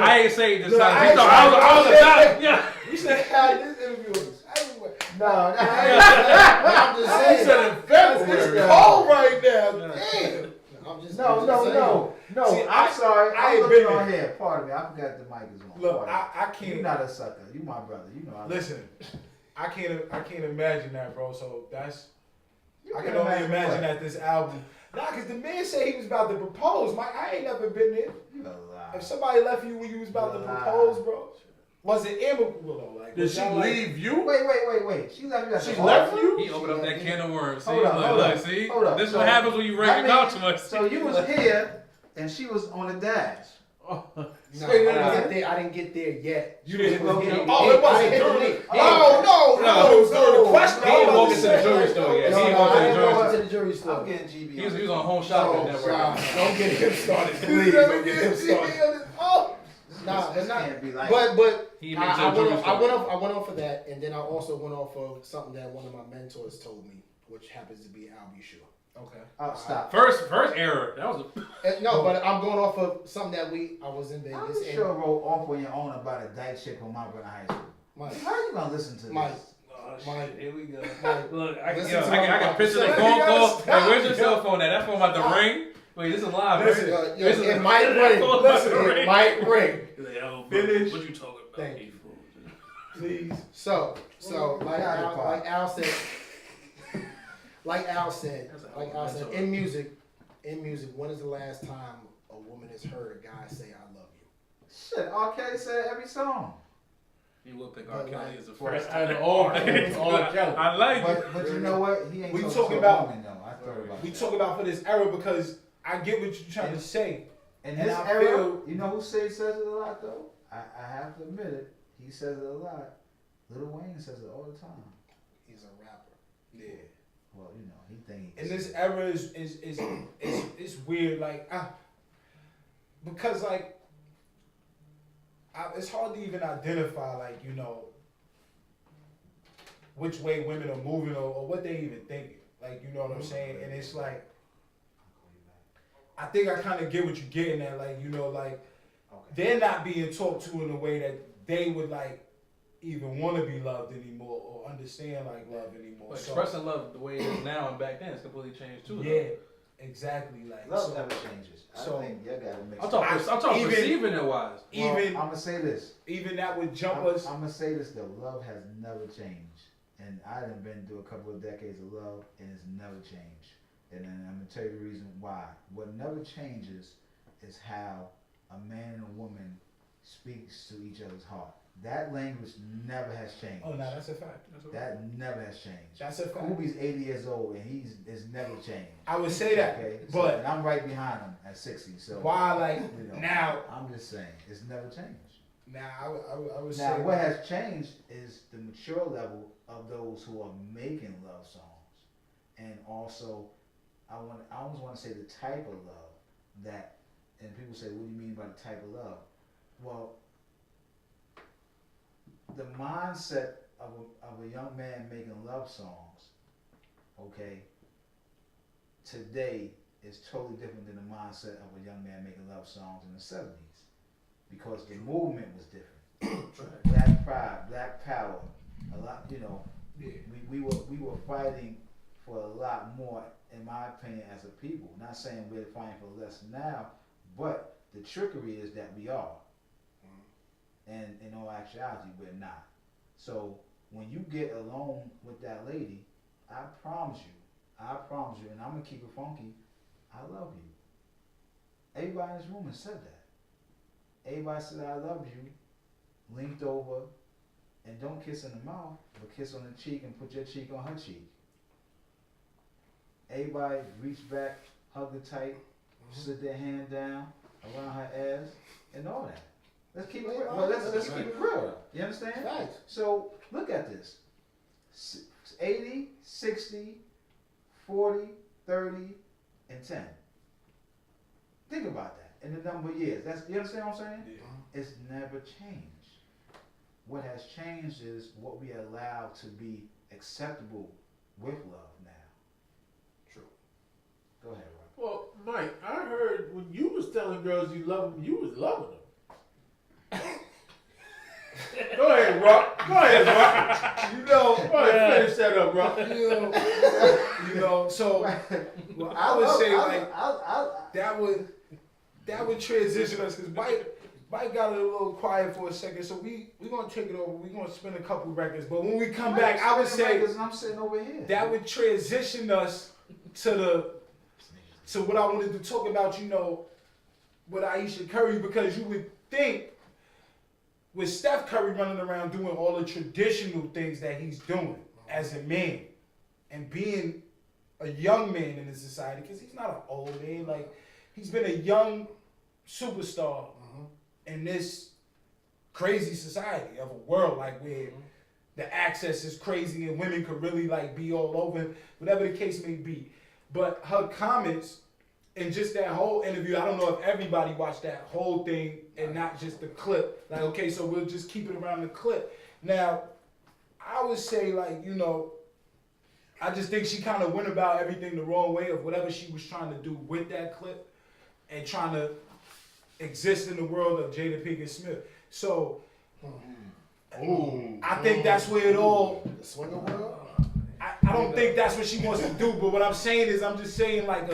I ain't saying this. Look, Time. I He ain't thought I was about. Yeah. We should have had this interview everywhere. No, I'm just I saying. said in February. It's cold right now. Damn. I'm just no. See, I'm sorry. I I'm ain't looking been on there. here. Pardon me. I forgot the mic is on. Look, Pardon me. I can't. You're not a sucker. You my brother. You know. Listen, I can't imagine that, bro. So that's. You I can can only imagine imagine what? that this album. Nah, cause the man said he was about to propose. Mike, I ain't never been there. You a lie. If somebody left you when you was about to propose, bro, was it amicable though? Like, Did was she y'all like- leave you? Wait. She left you at She the left altar? you? He opened up that can of worms. See, Hold up, hold look, up, see? hold up. This is So, what happens when you that rake out means- too much. So you was here, and she was on the dash. No, I didn't get there yet. You didn't was go getting- get. Oh, it I wasn't didn't during. hit The, the- no, it was during the question. He ain't walking to the jewelry store yet. No, He ain't no, walking I to the didn't jewelry go store. to the jury store. I'm getting GB. He was on Home Shopping No, Network. don't get him started. Please don't get him started. Nah, but not. Can't be like. But He I, made I, your went jewelry off, store. I went off of that, and then I also went off of something that one of my mentors told me, which happens to be Al Bushra. Okay. Oh, stop. First error. That was a. No, but I'm going off of something that I was in I'm Vegas. sure wrote off on your own about a dyke chick when Mount Vernon High School. Mike, How you gonna listen to Mike, this? Mike, Here we go. Mike. Look, I Listen can to my picture the mouth. phone call. Stop. Hey, where's your cell phone at? That phone about to ring. Wait, this is live, Listen, right? It might ring. Listen, it might ring. He's like, yo, bro, Finish. what you talking about? Thank you fool? Please. So like Yeah, Al said, like Al said, in music, when is the last time a woman has heard a guy say "I love you"? Shit, R. Kelly said every song. You will pick R. But Kelly like- as a Right, first. out of all Kelly. I like it. But you know what? He ain't We talking talking to about- a woman though. I thought about We that. talk about for this era because I get what you're trying to say. In and this I era, feel- you know who says it a lot though? I have to admit it. He says it a lot. Lil Wayne says it all the time. He's a rapper. Yeah. Well, you know, he think he And can this say it. era is weird, like because like it's hard to even identify, like, you know, which way women are moving or what they even thinking, like, you know what I'm saying. And it's like I think I kind of get what you're getting at, like, you know, like Okay. they're not being talked to in a way that they would like even want to be loved anymore or understand like love anymore. But So, expressing love the way it is now and back then is completely changed too. though. yeah, exactly. Like Love so, never changes. so- I think you gotta make. I'm talking Even- perceiving it wise. even I'm gonna say this. even that would jump I'm us. gonna say this though. Love has never changed, and I done been through a couple of decades of love, and it's never changed. And then I'm gonna tell you the reason why. What never changes is how a man and a woman speaks to each other's heart. That language never has changed. Oh no, that's a fact. That never has changed. That's a fact. Kubi's 80 years old, and it's never changed. I would say that, Okay, so, but and I'm right behind him at 60. So why, like you know, now? I'm just saying it's never changed. Now I would Now, say what has changed is the mature level of those who are making love songs, and also I almost want to say the type of love that. And people say, "What do you mean by the type of love?" Well, the mindset of a young man making love songs, okay, today is totally different than the mindset of a young man making love songs in the 70s, because the movement was different. Black pride, black power, a lot, you know, yeah. we were fighting for a lot more, in my opinion, as a people. Not saying we're fighting for less now, but the trickery is that we are. And in all actuality, we're not. So when you get alone with that lady, I promise you, and I'm gonna keep it funky, I love you. Everybody in this room has said that. Everybody said I love you, leaned over, and don't kiss in the mouth, but kiss on the cheek and put your cheek on her cheek. Everybody reach back, hug her tight, sit their hand down around her ass, and all that. Let's keep it real. Well, let's keep it real. You understand? Facts. So look at this. 80, 60, 40, 30, and 10. Think about that in the number of years. You understand what I'm saying? Yeah. It's never changed. What has changed is what we allow to be acceptable with love now. True. Go ahead, Rob. Well, Mike, I heard when you was telling girls you love them, you was loving them. Go ahead, Rob. Go ahead, Rob. You know, Go ahead, finish that up, Rob. you know. So well, I would say like I that would transition us because Mike got a little quiet for a second. So we gonna take it over. We gonna spin a couple records, but when we come back, I would say I'm sitting over here. that would transition us to what I wanted to talk about. You know, with Aisha Curry, because you would think with Steph Curry running around doing all the traditional things that he's doing as a man and being a young man in this society, because he's not an old man, like he's been a young superstar in this crazy society of a world like where the access is crazy and women could really like be all over, whatever the case may be. But her comments and just that whole interview, I don't know if everybody watched that whole thing and not just the clip. Like, okay, so we'll just keep it around the clip. Now, I would say, like, you know, I just think she kind of went about everything the wrong way of whatever she was trying to do with that clip and trying to exist in the world of Jada Pinkett Smith. So, I think that's where it all... The swinger world? I don't think that's what she wants to do, but what I'm saying is I'm just saying, like,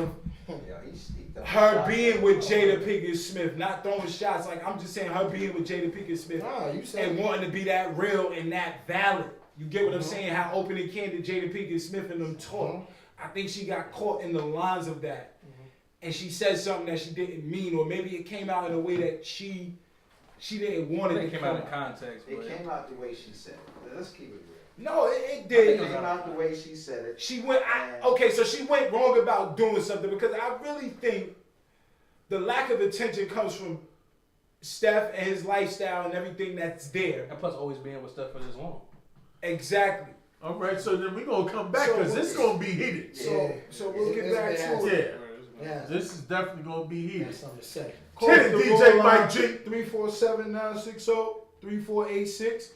Yeah, he her being with Jada Pinkett Smith, not throwing shots. Like, I'm just saying her being with Jada Pinkett Smith Nah, you said and wanting to be that real and that valid. You get what I'm saying? How open and candid Jada Pinkett Smith and them talk. I think she got caught in the lines of that. And she said something that she didn't mean, or maybe it came out in a way that she didn't want it to came come out of context. It but came out the way she said it. Let's keep it real. No, it It did. came out the way she said it. She went, okay, so she went wrong about doing something because I really think the lack of attention comes from Steph and his lifestyle and everything that's there. And plus, always being with Steph for this long. Exactly. All right, so then we're going to come back So because we'll- it's going to be heated. So we'll get back to Yeah. it. Yeah. This is definitely going to be heated. That's something to say. Call Hit it, the DJ Roll Mike line, G. 347-960-3486.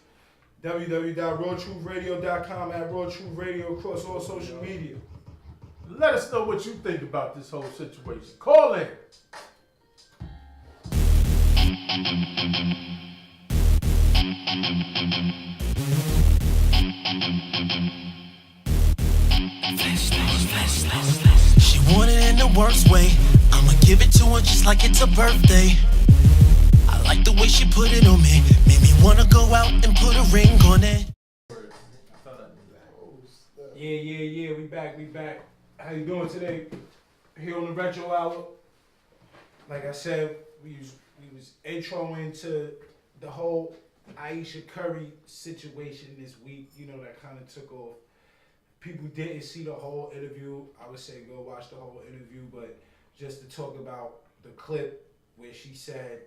www.rawtruthradio.com, at Raw Truth Radio across all social media. Let us know what you think about this whole situation. Call in. She want it in the worst way. I'ma give it to her just like it's a birthday. I like the way she put it on me. Made me wanna go out and put a ring on it. Yeah, we back. How you doing today? Here on the Retro Hour. Like I said, we was introing to the whole Aisha Curry situation this week. You know, that kind of took off. People didn't see the whole interview. I would say go watch the whole interview, but just to talk about the clip where she said,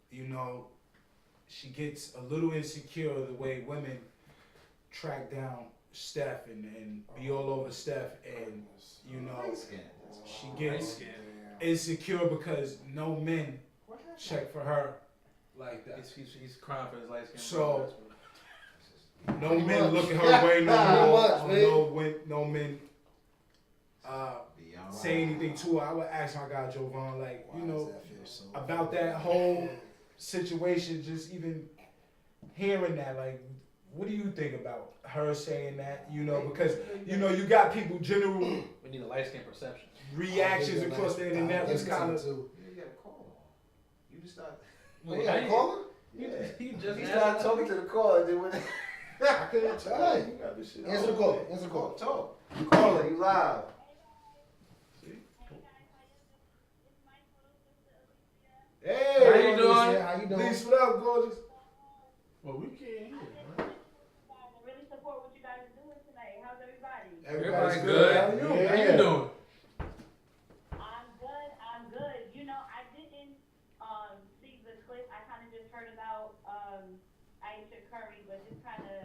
you know, she gets a little insecure the way women track down Steph and be all over Steph, and you know, she gets insecure because no men check for her like that. He's crying for his light skin. So no men look at her way no more. No men say anything to her. I would ask my guy Jovan, like, you know, about that whole situation. Just even hearing that, like, what do you think about her saying that? You know, because you know you got people general we need a light skin perception. reactions across the internet was kind of. You gotta call her. You just start. You got a caller? You just You asked start her. talking to the caller, then when I couldn't tell. Hey, You got this shit answer the call. Answer the call. talk. You call her, you live. Hey, How you doing? How you doing? Lisa, what up, gorgeous? Well, we can't hear it, man. Really support what you guys are doing tonight. How's everybody? Everybody good. How you? How you doing? I'm good. You know, I didn't see the clip. I kind of just heard about Aisha Curry, but just kind of,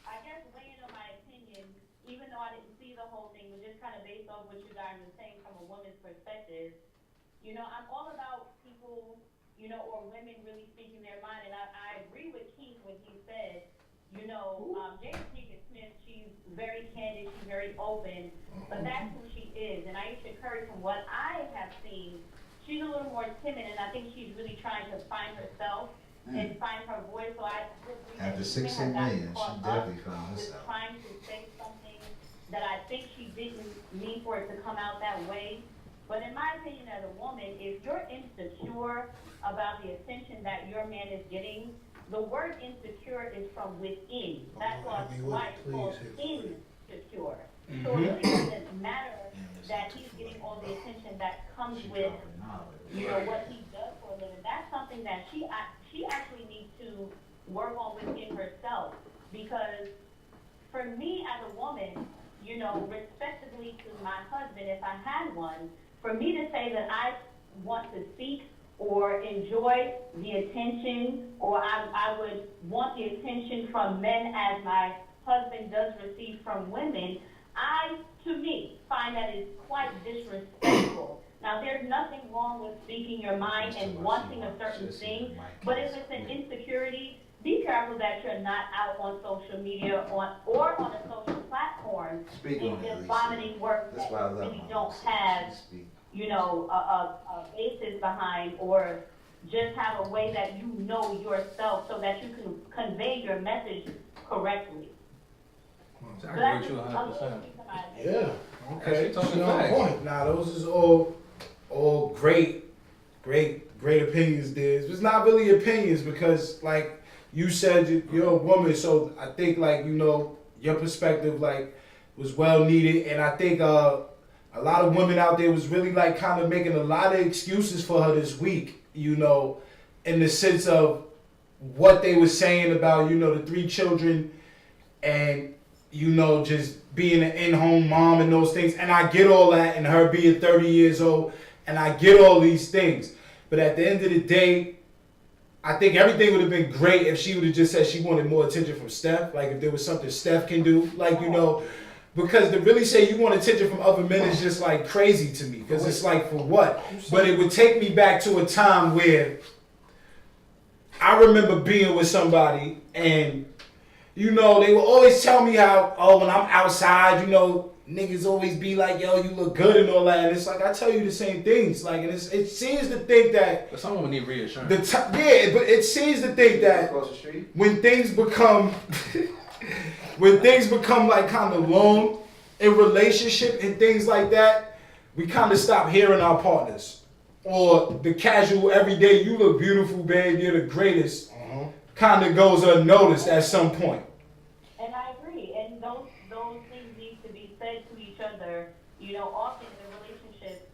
I guess, weighing on my opinion, even though I didn't see the whole thing, but just kind of based off what you guys were saying from a woman's perspective. You know, I'm all about people, you know, or women really speaking their mind, and I agree with Keith when he said, you know, Jada Pinkett Smith, she's very candid, she's very open, but that's who she is. And Aisha Curry, from what I have seen, she's a little more timid, and I think she's really trying to find herself and find her voice. So I After would 16 million, she caught definitely up found with herself. trying to say something that I think she didn't mean for it to come out that way. But in my opinion, as a woman, if you're insecure about the attention that your man is getting, the word insecure is from within. That's why it's called insecure. So it really doesn't matter that he's getting all the attention that comes with, you know, what he does for a living. That's something that she actually needs to work on within herself. Because for me as a woman, you know, respectively to my husband, if I had one, for me to say that I want to seek or enjoy the attention, or I would want the attention from men as my husband does receive from women, I, to me, find that it's quite disrespectful. Now, there's nothing wrong with speaking your mind and wanting a certain thing, but if it's an insecurity, be careful that you're not out on social media or on a social platform and just vomiting words that you really don't have, you know, a basis behind, or just have a way that you know yourself so that you can convey your message correctly. I agree with you 100%. Yeah. Okay. She talking She on facts. point. Nah, those is all great opinions. It's not really opinions because, like you said, you're a woman, so I think like your perspective like was well needed, and I think a lot of women out there was really like kind of making a lot of excuses for her this week. In the sense of what they were saying about the 3 children and just being an in-home mom and those things, and I get all that, and her being 30 years old, and I get all these things. But at the end of the day, I think everything would have been great if she would have just said she wanted more attention from Steph. Like if there was something Steph can do, like because to really say you want attention from other men is just like crazy to me. Because it's like for what? But it would take me back to a time where I remember being with somebody and they would always tell me how, when I'm outside, niggas always be like, yo, you look good and all that. And it's like, I tell you the same things. Like, and it seems to think that. But someone would need reassurance. But it seems to think that Across the street. when things become, like kind of long in relationship and things like that, we kind of stop hearing our partners. Or the casual, everyday, you look beautiful, babe, you're the greatest, kind of goes unnoticed at some point. And I agree. And those things need to be said to each other, often in a relationship,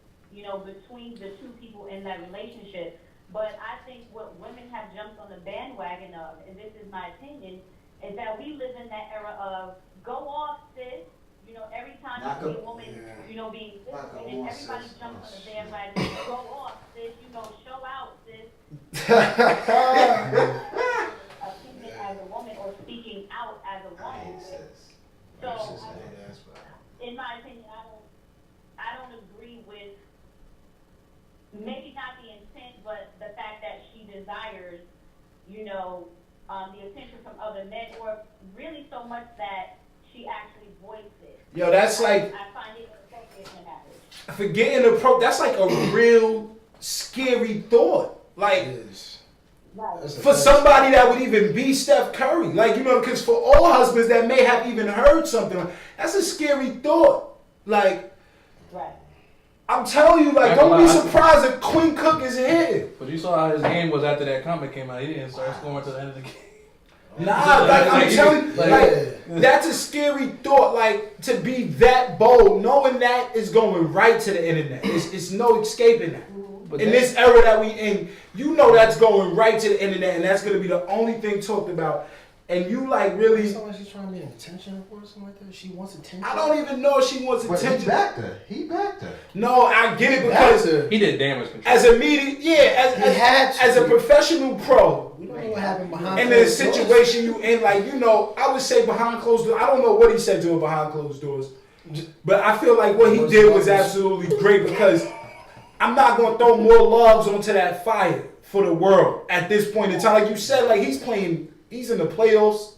between the 2 people in that relationship. But I think what women have jumped on the bandwagon of, and this is my opinion, is that we live in that era of go off, sis. Every time you see a woman, being different, and everybody jumps on the bandwagon, go off, sis. Show out, sis. Opinion as a woman or speaking out as a woman. So, in my opinion, I don't agree with maybe not the intent, but the fact that she desires, the attention from other men, or really so much that she actually voiced it. Yo, that's like, I find it inappropriate in a marriage. forgetting that's like a real scary thought. Like, for somebody that would even be Steph Curry. Like, because for all husbands that may have even heard something, that's a scary thought. Like, right. I'm telling you, like, don't be surprised if Quinn Cook is here. But you saw how his game was after that comment came out. He didn't start scoring to the end of the game. Nah, like I'm telling you, like that's a scary thought. Like to be that bold, knowing that is going right to the internet. It's no escaping that. But in this era that we in, that's going right to the internet, and that's gonna be the only thing talked about. And you like really. It's not like she's trying to get attention or something like that. She wants attention. I don't even know if she wants attention. He backed her. No, I get it because he did damage control. as a media, as a professional pro. We don't know what happened behind. And the situation you in, like I would say behind closed doors. I don't know what he said to her behind closed doors, but I feel like what he did was absolutely great because I'm not gonna throw more logs onto that fire for the world at this point in time. Like you said, like he's in the playoffs.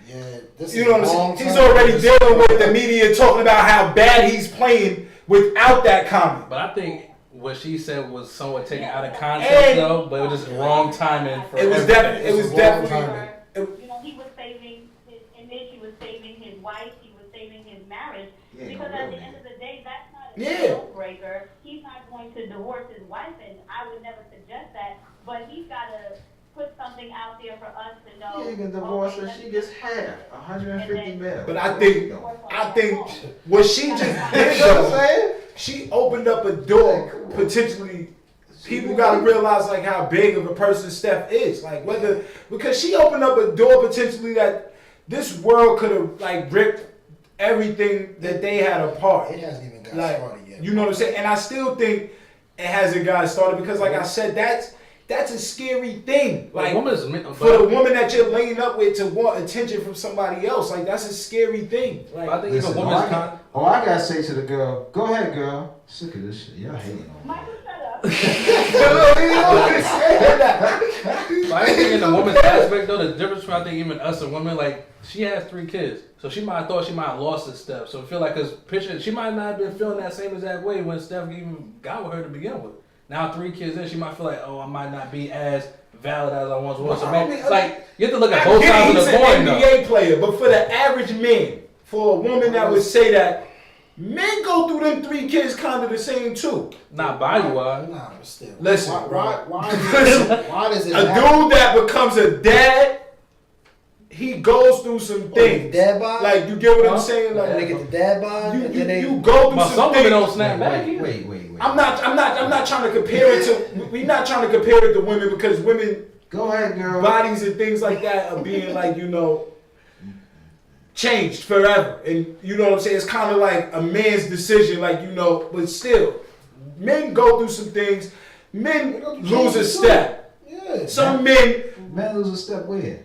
Yeah, this you know what I'm saying? He's already dealing with the media talking about how bad he's playing without that comment. But I think what she said was somewhat taken out of context, though. But it was just wrong timing for everything. It was definitely. He was saving his image. He was saving his wife. He was saving his marriage. Because at the end of the day, that's not a deal breaker. He's not going to divorce his wife, and I would never suggest that. But he's got to put something out there for us to know. He can divorce her. She gets half, 150 mil. But I think what she just did, though, she opened up a door potentially. People gotta realize like how big of a person Steph is. Like because she opened up a door potentially that this world could have like ripped everything that they had apart. It hasn't even got started yet. You know what I'm saying? And I still think it hasn't got started because like I said, that's a scary thing. Like for the woman that you're laying up with to want attention from somebody else, like that's a scary thing. Like I think listen, I gotta say to the girl, go ahead, girl. Sick of this shit. Y'all hating on me. Michael, shut up. I think in the woman's aspect though, the difference between I think even us and women, like she has 3 kids, so she might have thought she might have lost this Steph. So I feel like cause picture she might not have been feeling that same exact way when Steph even got with her to begin with. Now 3 kids in, she might feel like, oh, I might not be as valid as I once was. So man, like you have to look at both sides of the coin, though. He's an NBA player, but for the average man, for a woman that would say that, Men go through them 3 kids kind of the same too. Not body wise. Nah, but still. Listen, why does it A dude that becomes a dad, he goes through some things. Dad bod? Like, you get what I'm saying? And they Like, get the dad bod, and then they... you go through But some some women things. don't snap back. either. Wait. I'm not trying to compare it to. We're not trying to compare it to women because women Go ahead, girl. bodies and things like that are being like, changed forever. And you know what I'm saying? It's kind of like a man's decision, like, but still, men go through some things. Men lose a step. Yeah. Some men, Men lose a step where?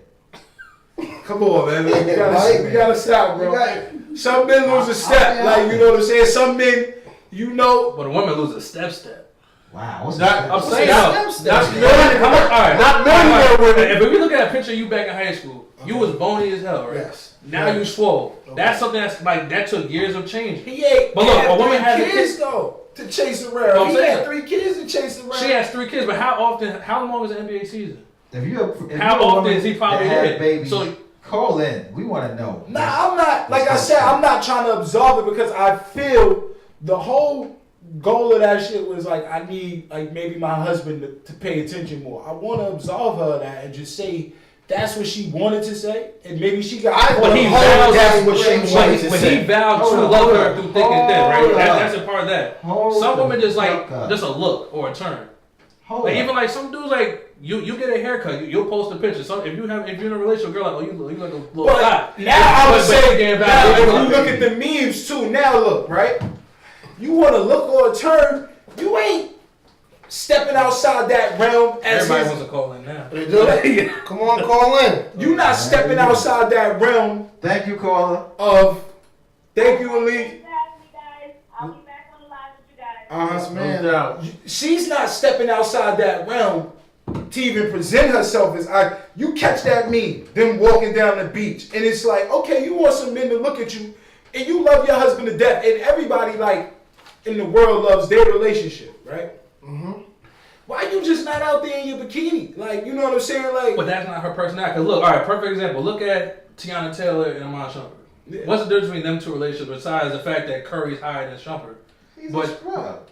come on, man. We gotta stop, bro. You got- Some men lose a step, like, you know what I'm saying? Some men, But a woman loses a step. Wow. What's Not- that? I'm saying, Steps, that's steps. alright. Not millionaire women. If we look at a picture of you back in high school, you was bony as hell, right? Yes. Now you swole. That's something that's like that took years of change. he ain't. But look, had a woman 3 has a kids kid- though to chase Well, around. I'm He saying- had 3 kids to chase around. She has 3 kids, but how long is the NBA season? If How you're a often woman is he probably that had hit? babies, So- call in. We want to know. Nah, I'm not. Like I said, I'm not trying to absolve it because I feel the whole goal of that shit was like I need like maybe my husband to pay attention more. I want to absolve her of that and just say that's what she wanted to say, and maybe she got. But he caught vows up. that's what she But wanted to he say. vowed to Hold on, love hold her on. through thick and thin, right? Hold That's on. a part of that. Hold Some the women just like fuck up. just a look or a turn. Hold Like up. even like some dudes like you get a haircut, you'll post a picture. So if you're in a relationship, girl like, oh you like a little guy. But now I would But say, again, now if you value. look at the memes too, now look, right? You want to look or a turn, you ain't stepping outside that realm as Everybody his, wants to call in now. They do? Come on, call in. you not stepping outside that realm Thank you, caller. of, thank you, Ali. Thanks for having me, guys. I'll be back on the live with you guys. Yes, man. No doubt. She's not stepping outside that realm to even present herself as you catch that meme, them walking down the beach, and it's like, okay, you want some men to look at you, and you love your husband to death, and everybody like in the world loves their relationship, right? Mm-hmm. Why you just not out there in your bikini? Like, you know what I'm saying? Like, But that's not her personality. Cause look, all right, perfect example. Look at Tiana Taylor and Amon Shumpert. yeah. What's the difference between them two relationships besides the fact that Curry's higher than Shumpert? He's But- a scrub.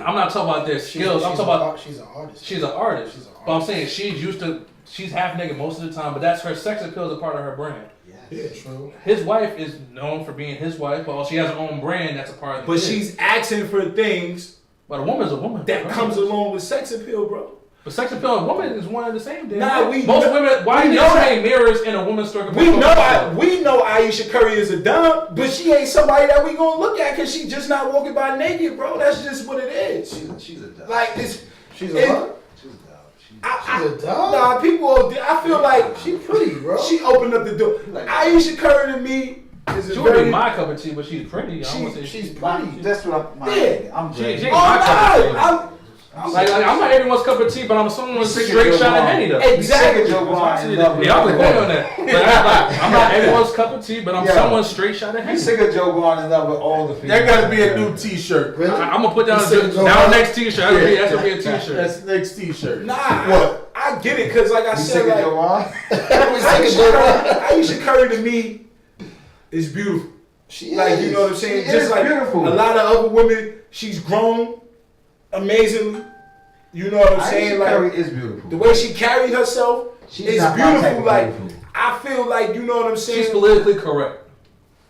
I'm not talking about their skills. I'm talking about She's an artist. she's an artist. She's an But I'm artist. saying she's half naked most of the time, but that's her sex appeal is a part of her brand. Yeah. True. His wife is known for being his wife, but she has her own brand that's a part of the But kid. she's asking for things But a woman's a woman. that bro. comes along with sex appeal, bro. But sex appeal and woman is one and the same. Damn. Nah, Most women. Why we do know they that. say mirrors in a woman's circle? We know Aisha Curry is a dumb, but she ain't somebody that we gonna look at because she just not walking by naked, bro. That's just what it is. She's a dog. Like it's She's it- a what? She's a dog. She's a dog? Nah, people. I feel like She pretty, bro. she opened up the door. Aisha Curry to me is a She would be very. my cup of tea, but she's pretty. I don't want to say She's My, pretty. that's what I'm. Yeah. I'm She- Jay. she- Oh no! Like I'm not everyone's cup of tea, but I'm someone's Sick of straight Joe shot of Vaughn. Henny though. Exactly. Joe Vaughn in love with Yeah, I'm Joe going Vaughn. on that. But I'm not everyone's cup of tea, but I'm Yeah. someone's straight shot of You Henny. sick of Joe Vaughn in love with all the females. There gotta be a new T-shirt. Really? I'm gonna put down You said Joe down Vaughn? next T-shirt. That's gonna be a T-shirt. That's the next T-shirt. Nah, What? I get it because like I You said, sick of like Joe Vaughn? We sick of Joe Aisha Curry to me is beautiful. She Like is. you know what I'm saying? She Just is like beautiful. a lot of other women, she's grown amazingly. You know what I'm saying? Aisha Like Curry is beautiful. the way she carried herself She's is not my type beautiful. of Like beautiful. I feel like you know what I'm saying. She's politically correct.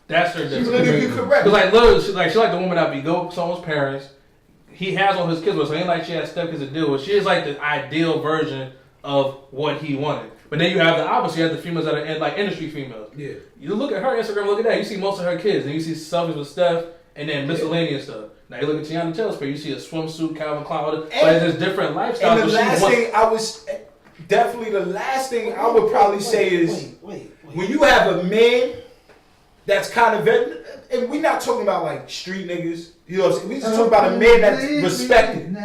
That's her She's difference. politically correct. Because like literally, she like the woman that be go someone's parents. He has all his kids with, so it ain't like she has stepkids to deal with. She is like the ideal version of what he wanted. But then you have the opposite. You have the females that are in, like industry females. Yeah. You look at her Instagram, look at that. You see most of her kids, and you see selfies with Steph, and then miscellaneous stuff. Now you look at Tiana Taylor's page, you see a swimsuit, Calvin Klein, all that. But there's different lifestyles. And the but she last wants- thing I was definitely the last thing I would probably say is Wait. when you have a man that's kind of and we're not talking about like street niggas. You know what I'm saying? We just talking about a man that's respected.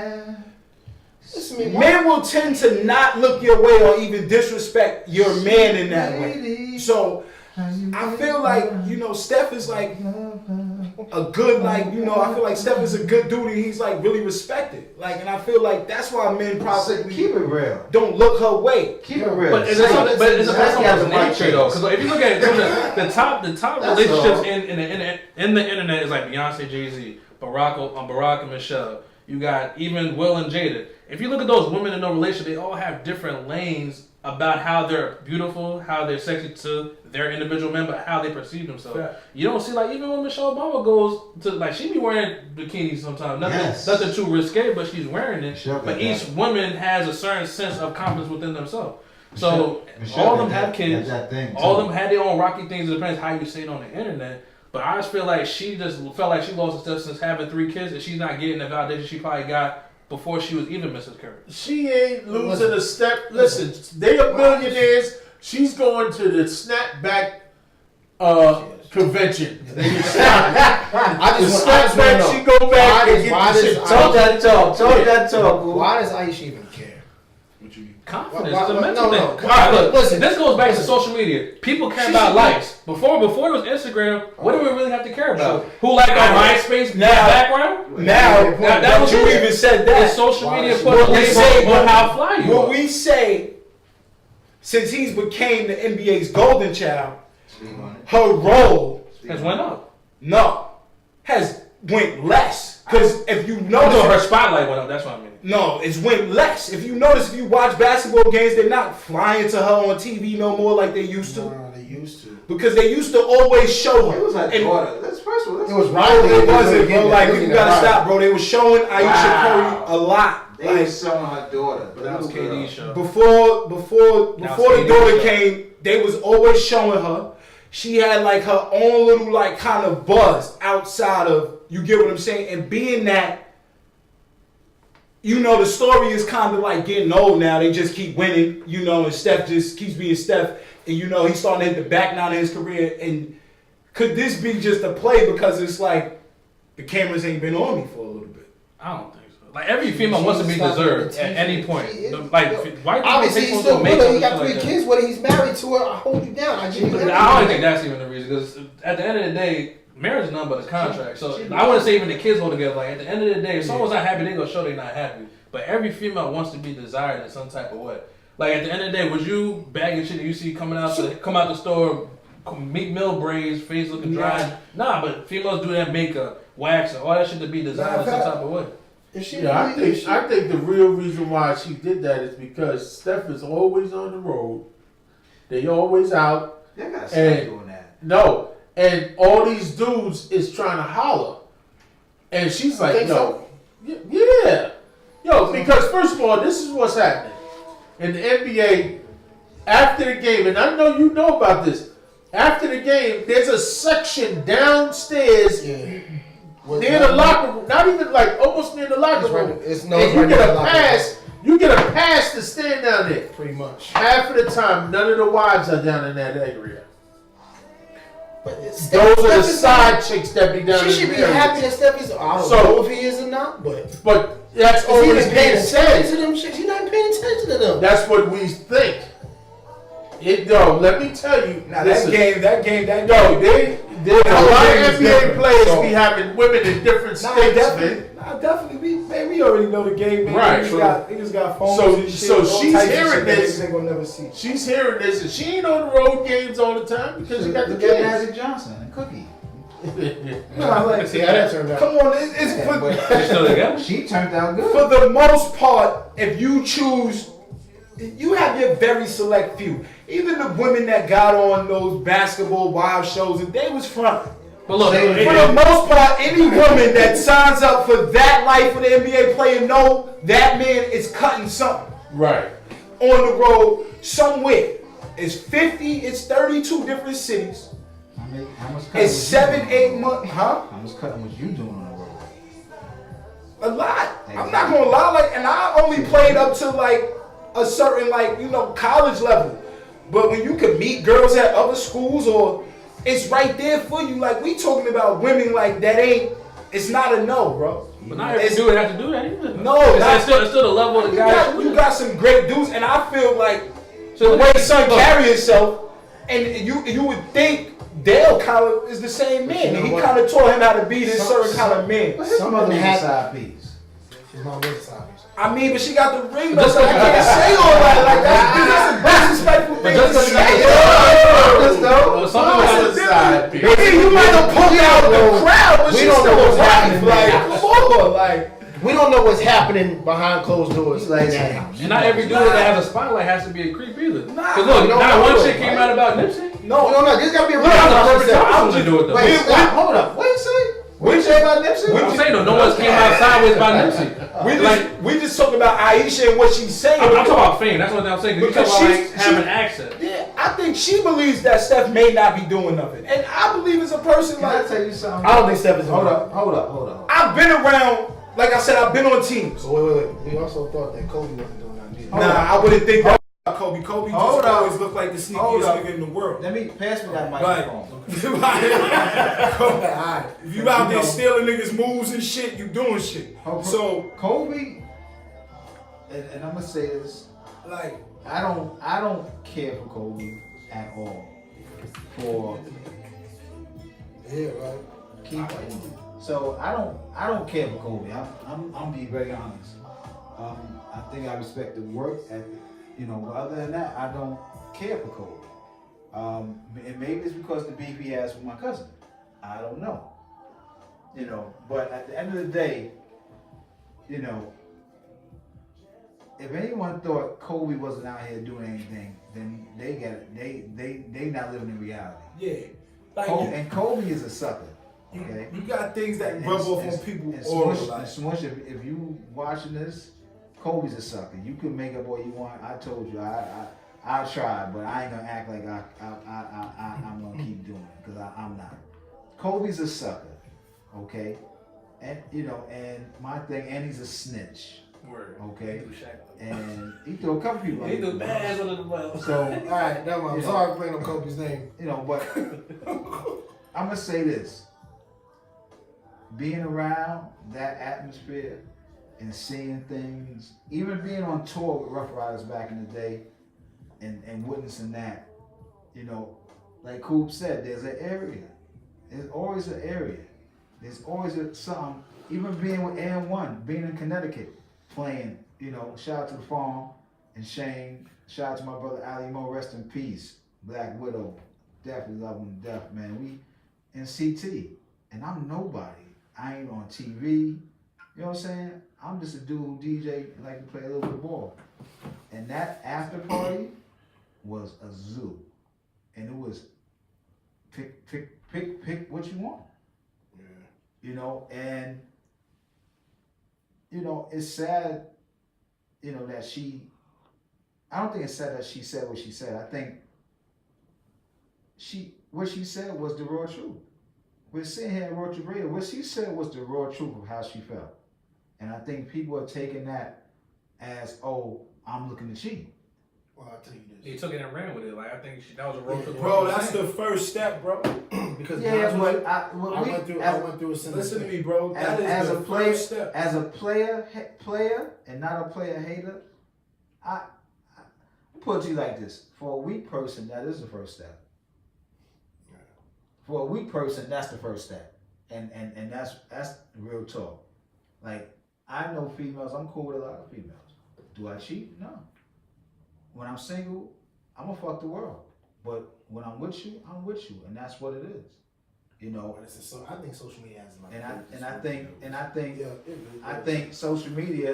Listen to me. Men will tend to not look your way or even disrespect your man in that way. So I feel like, you know, Steph is like a good, like, you know, I feel like Steph is a good dude and he's like really respected. Like, and I feel like that's why men probably Keep it real. don't look her way. Keep it real. But it's a personal nature though, because if you look at it, the top relationships in the internet is like Beyonce, Jay-Z, Barack and Michelle. You got even Will and Jada. If you look at those women in no relationship, they all have different lanes about how they're beautiful, how they're sexy to their individual men, but how they perceive themselves. Yeah. You don't see, like, even when Michelle Obama goes to, like, she be wearing bikinis sometimes. Nothing too risque, but she's wearing it. But each woman has a certain sense of confidence within themselves. So all of them have kids. All of them had their own rocky things. It depends how you say it on the internet. But I just feel like she just felt like she lost a step since having 3 kids, and she's not getting the validation she probably got before she was even Mrs. Curry. She ain't losing a step. Listen, they are billionaires. She's going to the snapback convention. She go back and get the shit. Talk that talk. Why does Aisha even care? What you mean? Confidence is a mental thing. All right, look, listen, this goes back to social media. People care about likes. Before it was Instagram, what do we really have to care about? Who liked our MySpace background? Now that was you even said that. It's social media put a label on how fly you are. What we say, since he's became the NBA's golden child, her role has went up. No, has went less. Because if you notice, her spotlight went up. That's what I mean. No, it's went less. If you notice, if you watch basketball games, they're not flying to her on TV no more like they used to. No, they used to. Because they used to always show her. It was like daughter. Let's first of all, it was right. It wasn't, bro. Like, you gotta stop, bro. They were showing Aisha Curry a lot. They were showing her daughter, but that was KD's show. Before the daughter came, they was always showing her. She had like her own little like kind of buzz outside of, you get what I'm saying? And being that, you know, the story is kind of like getting old now. They just keep winning, you know, and Steph just keeps being Steph. And, you know, he's starting to hit the back now in his career. And could this be just a play because it's like the cameras ain't been on me for a little bit? I don't think so. Like, every female wants to be deserved at any point. Like, why obviously he's still with her. He got 3 kids with her. He's married to her. I hold you down. I don't think that's even the reason. Because at the end of the day, marriage is nothing but a contract. So I wouldn't say even the kids hold together. Like, at the end of the day, if someone's not happy, they gonna show they're not happy. But every female wants to be desired in some type of way. Like, at the end of the day, would you bagging shit that you see come out the store, meat mill braids, face looking dry? Nah, but females do that makeup, wax, and all that shit to be desired in some type of way. Yeah, I think the real reason why she did that is because Steph is always on the road. They always out. They gotta stop doing that. No, and all these dudes is trying to holler, and she's like, "Yo, yeah, yo." Because first of all, this is what's happening in the NBA after the game, and I know you know about this. After the game, there's a section downstairs. Yeah. Near the locker room, not even like almost near the locker room. And you get a pass. You get a pass to stand down there. Pretty much. Half of the time, none of the wives are down in that area. But those are the side chicks that be down there. She should be happy that Steph is. I don't know if he is or not, but that's always being said. To them chicks, he's not paying attention to them. That's what we think. Let me tell you. Now that game. There's a lot of NBA players be having women in different states, definitely. Man, we already know the game, man. Right. Niggas got phones and shit. So she's hearing this. They gonna never see. She's hearing this, and she ain't on the road games all the time because you got the kids. Magic Johnson and Cookie. No, like, see how that turned out. Come on, it's she turned out good. For the most part, if you choose, you have your very select few. Even the women that got on those basketball wild shows, and they was front. But look, for the most part, any woman that signs up for that life of the NBA player know that man is cutting something. Right. On the road somewhere. It's 50, it's 32 different cities. How much cutting it's 7, 8 months, huh? How much cutting was you doing on the road? A lot. I'm not gonna lie, and I only played up to a certain college level. But when you could meet girls at other schools, or it's right there for you. Like, we talking about women that it's not a no, bro. But not every dude have to do that either. No, it's still the level of the guy. You got some great dudes, and I feel like the way son carry himself, And you would think Dale kind of is the same man, and he kind of taught him how to be this certain kind of man. But his Some mother of them was a had- side piece. His mom was a side piece. I mean, but she got the ring though, so I can't say all that. Like that's a disrespectful thing to say. Something about the side. You might have pulled out the crowd, but We she don't still know was what's wife. happening Like, now. come on, like. We don't know what's happening behind closed doors Like in that that. house. And not every dude that has a spotlight has to be a creep either. Nah, Cause look, you don't not know, one shit came right? out about Nipsey. No, No, there's gotta be a real I'm house. just do it though. Wait, stop, hold up. What you say? What you say about Nipsey? I'm saying though, no one's came out sideways about Nipsey. we just talking about Aisha and what she's saying. I'm talking about fame. That's what I'm saying. Cause you Because talk about like she's- having access. Yeah, I think she believes that Steph may not be doing nothing, and I believe as a person Can I like tell you something? I don't think Steph is Hold up. I've been around. Like I said, I've been on teams. So wait. We also thought that Kobe wasn't doing nothing either. Nah, I wouldn't think that about Kobe. Kobe just Hold up. always looked like the Hold sneakiest up. nigga in the world. Let me pass me that Like, microphone. Alright. if you out there stealing niggas' moves and shit, you doing shit. So, Kobe, and I'm gonna say this, like, I don't care for Kobe at all. For Yeah, right. keep so I don't care for Kobe. I'm being very honest. I think I respect the work ethic, but other than that, I don't care for Kobe. And maybe it's because the beef he has with my cousin. I don't know. But at the end of the day, if anyone thought Kobe wasn't out here doing anything, then they got it. They not living in reality. yeah. Like, And Kobe is a sucker. Okay. you got things that rub off on people and all Smush, like. and Smush, if you watching this, Kobe's a sucker. You can make up what you want. I told you, I tried, but I ain't gonna act like I'm gonna keep doing it because I'm not. Kobe's a sucker, okay, and and my thing, and he's a snitch, Word. okay, and he threw a couple people. He under do the bad bus. under the bus. So Alright, never mind. I'm sorry for bringing up Kobe's name. but I'm gonna say this. Being around that atmosphere and seeing things, even being on tour with Rough Riders back in the day and witnessing that, like Coop said, there's an area. There's always an area. There's always something, even being with N.O.N, being in Connecticut, playing, shout out to the farm and Shane, shout out to my brother Ali Mo, rest in peace, Black Widow, definitely love him to death, man. We in CT, and I'm nobody. I ain't on TV. You know what I'm saying? I'm just a dude who DJ and like to play a little bit of ball. And that after party was a zoo. And it was pick what you want. Yeah. And it's sad, that I don't think it's sad that she said what she said. I think what she said was the raw truth. We're sitting here in Roach Radio. What she said was the raw truth of how she felt. And I think people are taking that as, oh, I'm looking to cheat. Well, I'll tell you this. He took it and ran with it. Like I think that was a road to the Bro, that's the first step, bro. Because Yeah, but I went through a similar Listen to thing. me, bro. That is as the a player, first step. as a player and not a player hater, I put it to you like this. For a weak person, that is the first step. For a weak person, that's the first step. And that's real talk. Like, I know females, I'm cool with a lot of females. Do I cheat? No. When I'm single, I'm gonna fuck the world. But when I'm with you, I'm with you. And that's what it is. I think social media has a lot. I think social media.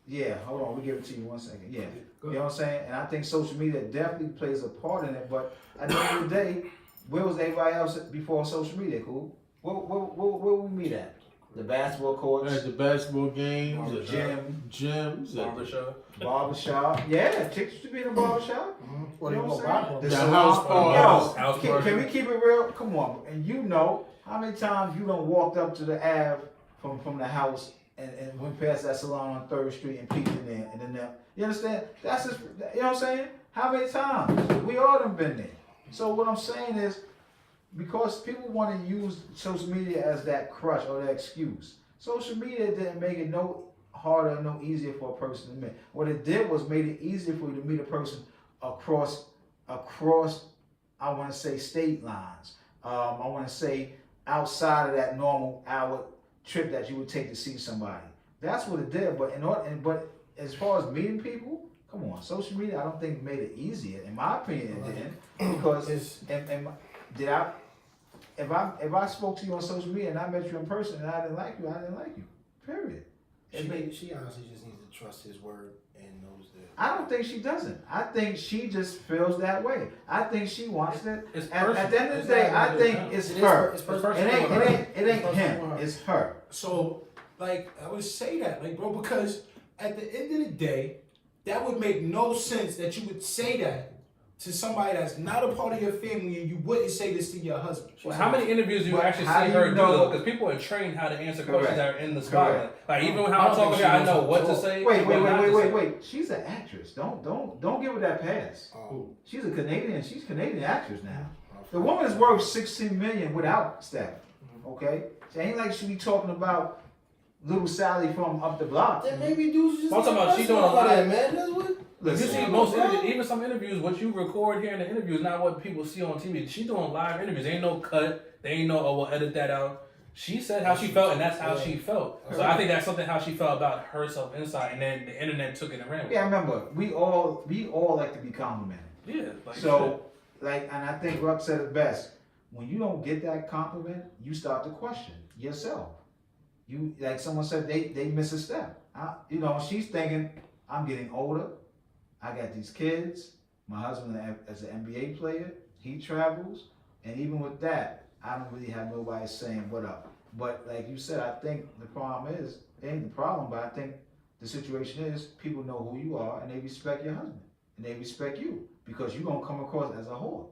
Yeah, hold on, we give it to you 1 second. Yeah. You know what I'm saying? And I think social media definitely plays a part in it, but at the end of the day, where was everybody else before social media, cool? Where we meet at? The basketball courts, At the basketball games, the at gym, gyms, at the barbershop. Yeah, chicks used to be in a barbershop. What You do know you what I'm go saying? by? The salon. house parties. Yo, House can parties. we keep it real? Come on. And how many times you done walked up to the Ave from the house and went past that salon on 3rd Street and peeked in there and then there. You understand? That's just, you know what I'm saying? How many times? We all done been there. So what I'm saying is, because people want to use social media as that crutch or that excuse, social media didn't make it no harder, no easier for a person to meet. What it did was made it easier for you to meet a person across across, I want to say, state lines. I want to say outside of that normal hour trip that you would take to see somebody. That's what it did. But but as far as meeting people, come on, social media I don't think made it easier. In my opinion, it didn't. Because if I spoke to you on social media and I met you in person and I didn't like you, I didn't like you. Period. She honestly just needs to trust his word and knows that. I don't think she doesn't. I think she just feels that way. I think she wants it. It's At the end of the personal. day, I think it's her. It's personal. It ain't him. It's her. So, like, I would say that, like, bro, because at the end of the day, that would make no sense that you would say that to somebody that's not a part of your family, and you wouldn't say this to your husband. Well, how many interviews do you But actually how see do her you do know? though? Because people are trained how to answer questions that are in the spotlight. Correct. Like even when I I'm don't talking think here, she I knows know how to what to talk. say. Wait. what not to say. She's an actress. Don't give her that pass. She's a Canadian. She's a Canadian actress now. The woman is worth $16 million without staff. Okay, it ain't like she be talking about little Sally from up the block. Then maybe dudes just. I'm talking about she doing a all lot. that, man. That's what. You Listen, see most interviews, even some interviews, what you record here in the interview is not what people see on TV. She doing live interviews. There ain't no cut. They ain't no, oh, we'll edit that out. She said how she felt, and that's how she felt. So I think that's something how she felt about herself inside, and then the internet took it and ran with it. yeah, remember we all like to be complimented. Yeah. Like So, like, and I think Ruck said it best. When you don't get that compliment, you start to question yourself. You, like someone said, they miss a step. She's thinking, I'm getting older. I got these kids. My husband is an NBA player. He travels. And even with that, I don't really have nobody saying what up. But like you said, I think the problem is, it ain't the problem, but I think the situation is people know who you are and they respect your husband. And they respect you because you're going to come across as a whore.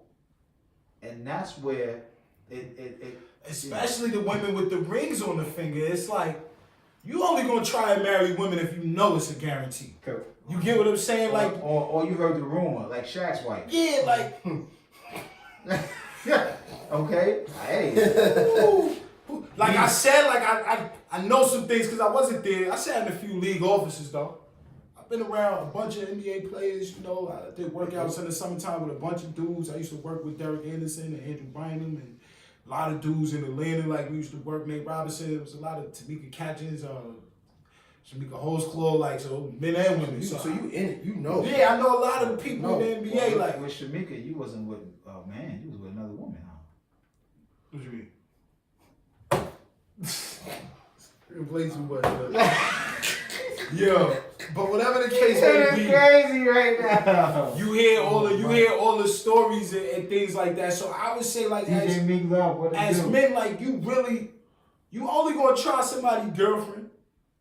And that's where it Especially the women with the rings on the finger. It's like, you only gonna try and marry women if you know it's a guarantee. You get what I'm saying? Like, or you heard the rumor, like Shaq's wife. yeah, like, Okay? Hey. like I said, like I know some things because I wasn't there. I sat in a few league offices though. I've been around a bunch of NBA players, I did workouts in the summertime with a bunch of dudes. I used to work with Derek Anderson and Andrew Bynum and a lot of dudes in Atlanta, like we used to work, Nate Robinson. There was a lot of Tamika Catchings, Shamika Holsclaw, like, so men and women. So you in it, you know. Yeah, I know a lot of the people in the NBA, like. With Shamika, you wasn't with, oh man, you was with another woman, huh? What you mean? Play too much, Yo, but whatever the case may be, crazy right now. you hear all the stories and things like that. So I would say, like, DJ Meek Love, what it as do? men, like, you only gonna try somebody's girlfriend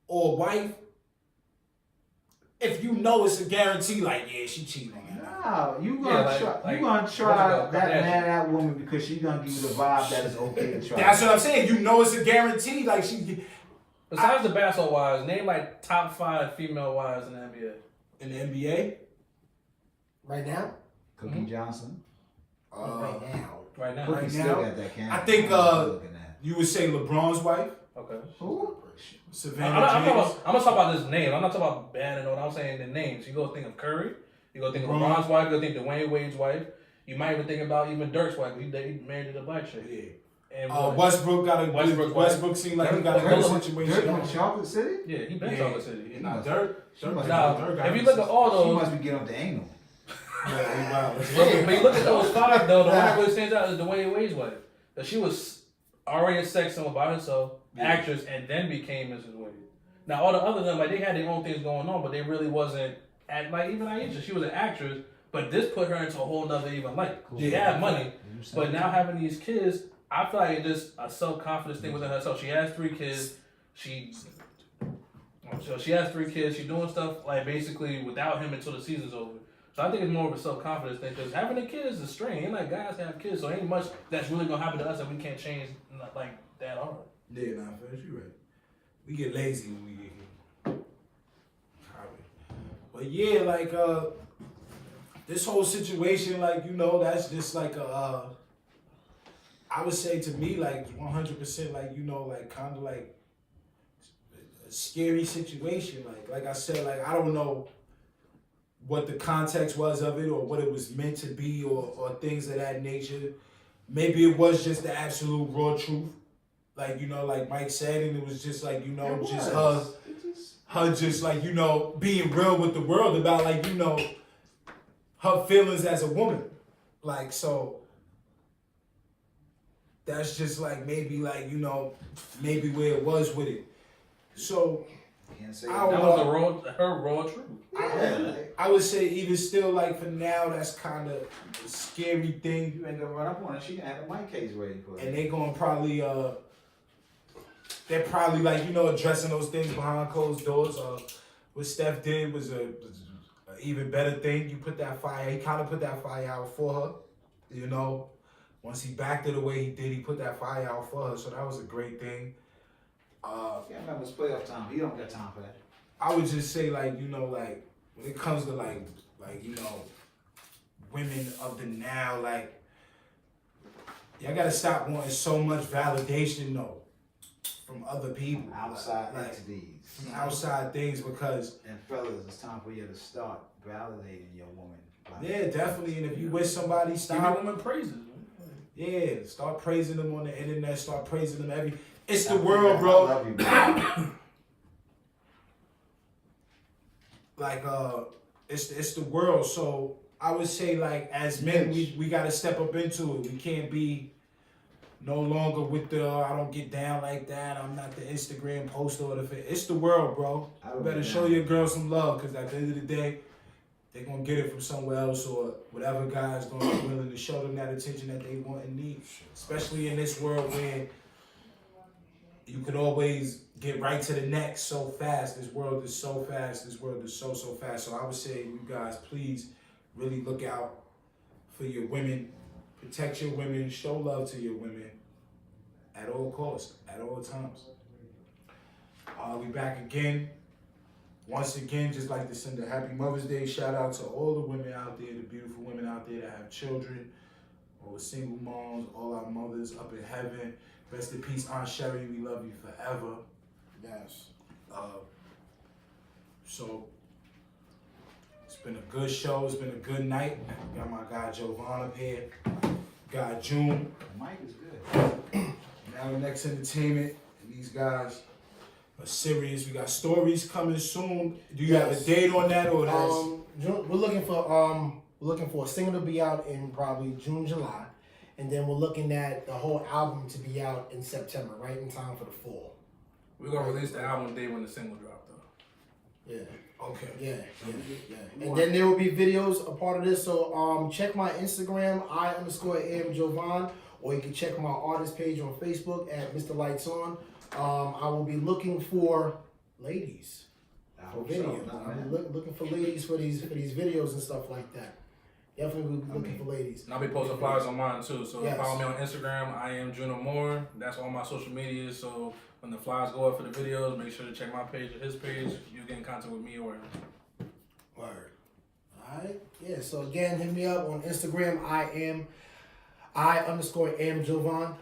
or wife if you know it's a guarantee. Like, yeah, she cheating on me. No, you gonna try that man, that woman because she gonna give you the vibe that it's okay to try. That's what I'm saying. You know it's a guarantee. Like, she. Besides the basketball wives, name like top 5 female wives in the NBA. In the NBA? Right now? Cookie Johnson. Right now. Right now. Cookie Right still now? got that camera. I think looking at. you would say LeBron's wife, Okay. Who? Savannah I'm James. gonna talk about this name. I'm not talking about bad and all. I'm saying the names. You go think of Curry. You go think of LeBron's wife. You go think Dwayne Wade's wife. You might even think about even Dirk's wife. He married to the black chick. Yeah. And Westbrook got a Westbrook seemed like he got a good situation. Dirk went to Chocolate City? Yeah, he been Chocolate City. Nah, Dirk. Now, if you look at all She those, must be getting up to anal. but you look at those 5 though, the one that really stands out is Dwayne Wade's wife. That she was already a sex symbol by herself, actress, and then became Mrs. Wade. Now all the other them, like they had their own things going on, but they really wasn't like even Aisha. She was an actress, but this put her into a whole nother even light. She had money, but now having these kids, I feel like it's just a self-confidence thing within herself. She has 3 kids. She has 3 kids. She's doing stuff like basically without him until the season's over. So I think it's more of a self-confidence thing because having a kid is a strain. Ain't like guys have kids, so ain't much that's really gonna happen to us that we can't change like that hard. Yeah, nah, finish you right. We get lazy when we get here. But yeah, like this whole situation, like that's just like I would say to me like 100% like like kind of like a scary situation. Like I said, like I don't know what the context was of it or what it was meant to be or things of that nature. Maybe it was just the absolute raw truth. Like, you know, like Mike said, and it was just like, you know, just her just like, you know, being real with the world about like, you know, her feelings as a woman. Like, so that's just like maybe like, you know, maybe where it was with it. So that was her raw truth. I would say even still like for now that's kind of a scary thing. You ain't gonna run up on her. She gonna have a mic case ready for it. And they gonna probably they're probably like, you know, addressing those things behind closed doors. What Steph did was a even better thing. You put that fire. He kind of put that fire out for her. You know, once he backed it the way he did, he put that fire out for her. So that was a great thing. Yeah, remember it's playoff time. He don't got time for that. I would just say like, you know, like when it comes to like you know, women of the now, like y'all gotta stop wanting so much validation though from other people, Outside like, entities. from outside things, because And fellas, it's time for you to start validating your woman. yeah, definitely. And if you with somebody, Give stop. women praises. Yeah, start praising them on the internet. Start praising them It's the world, bro. I love you, bro. Like it's the world. So I would say like as men we gotta step up into it. We can't be no longer with the I don't get down like that. I'm not the Instagram poster or the it's the world, bro. You better show your girl some love, because at the end of the day, they're gonna get it from somewhere else, or whatever guy is gonna be willing to show them that attention that they want and need. Especially in this world where you could always get right to the next so fast. This world is so fast. This world is so fast. So I would say, you guys, please really look out for your women. Protect your women. Show love to your women at all costs, at all times. We back again. Once again, just like to send a happy Mother's Day shout out to all the women out there, the beautiful women out there that have children, all the single moms, all our mothers up in heaven. Rest in peace, Aunt Sherry. We love you forever. Yes. So it's been a good show. It's been a good night. Got my guy Jovan up here. Got June. The mic is good. Now the next entertainment. And these guys are serious. We got stories coming soon. Do you have a date on that, or that's we're looking for a single to be out in probably June, July. And then we're looking at the whole album to be out in September, right in time for the fall. We're gonna release the album day when the single drop, though. Yeah. okay? Yeah. And then there will be videos a part of this. So check my Instagram, I_am_Jovan, or you can check my artist page on Facebook at Mr. Lights On. I will be looking for ladies for videos. I'm looking for ladies for these videos and stuff like that. Definitely we'll be looking for ladies. And I'll be posting flyers on mine too. So Yes. follow me on Instagram. I am N.O.N. That's all my social media. So when the flyers go up for the videos, make sure to check my page or his page. You get in contact with me or him. Word. Alright. Yeah, so again, hit me up on Instagram. I_am_Jovan.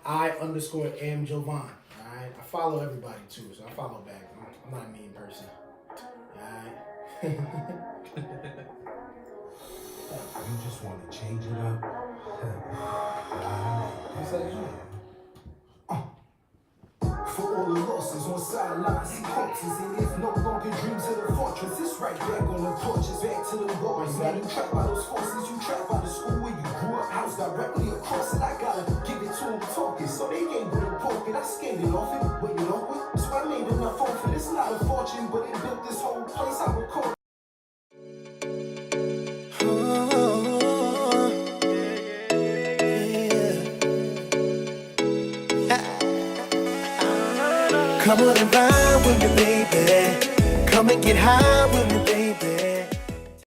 I_am_Jovan. Alright. I follow everybody too, so I follow back. I'm not a mean person. Alright. You just want to change it up. For all the losses on sidelines, corpses, and it's no longer dreams of the fortress. It's right back on the porches, back to the bars. Man, you trapped by those forces, you trapped by the school where you grew up. House directly across it, I gotta give it to them talking. So they gave me the poke, I skated off it, waited over it. So I made enough off it. It's not a fortune, but it built this whole place. I record. Come on and ride with me, baby. Come and get high with me,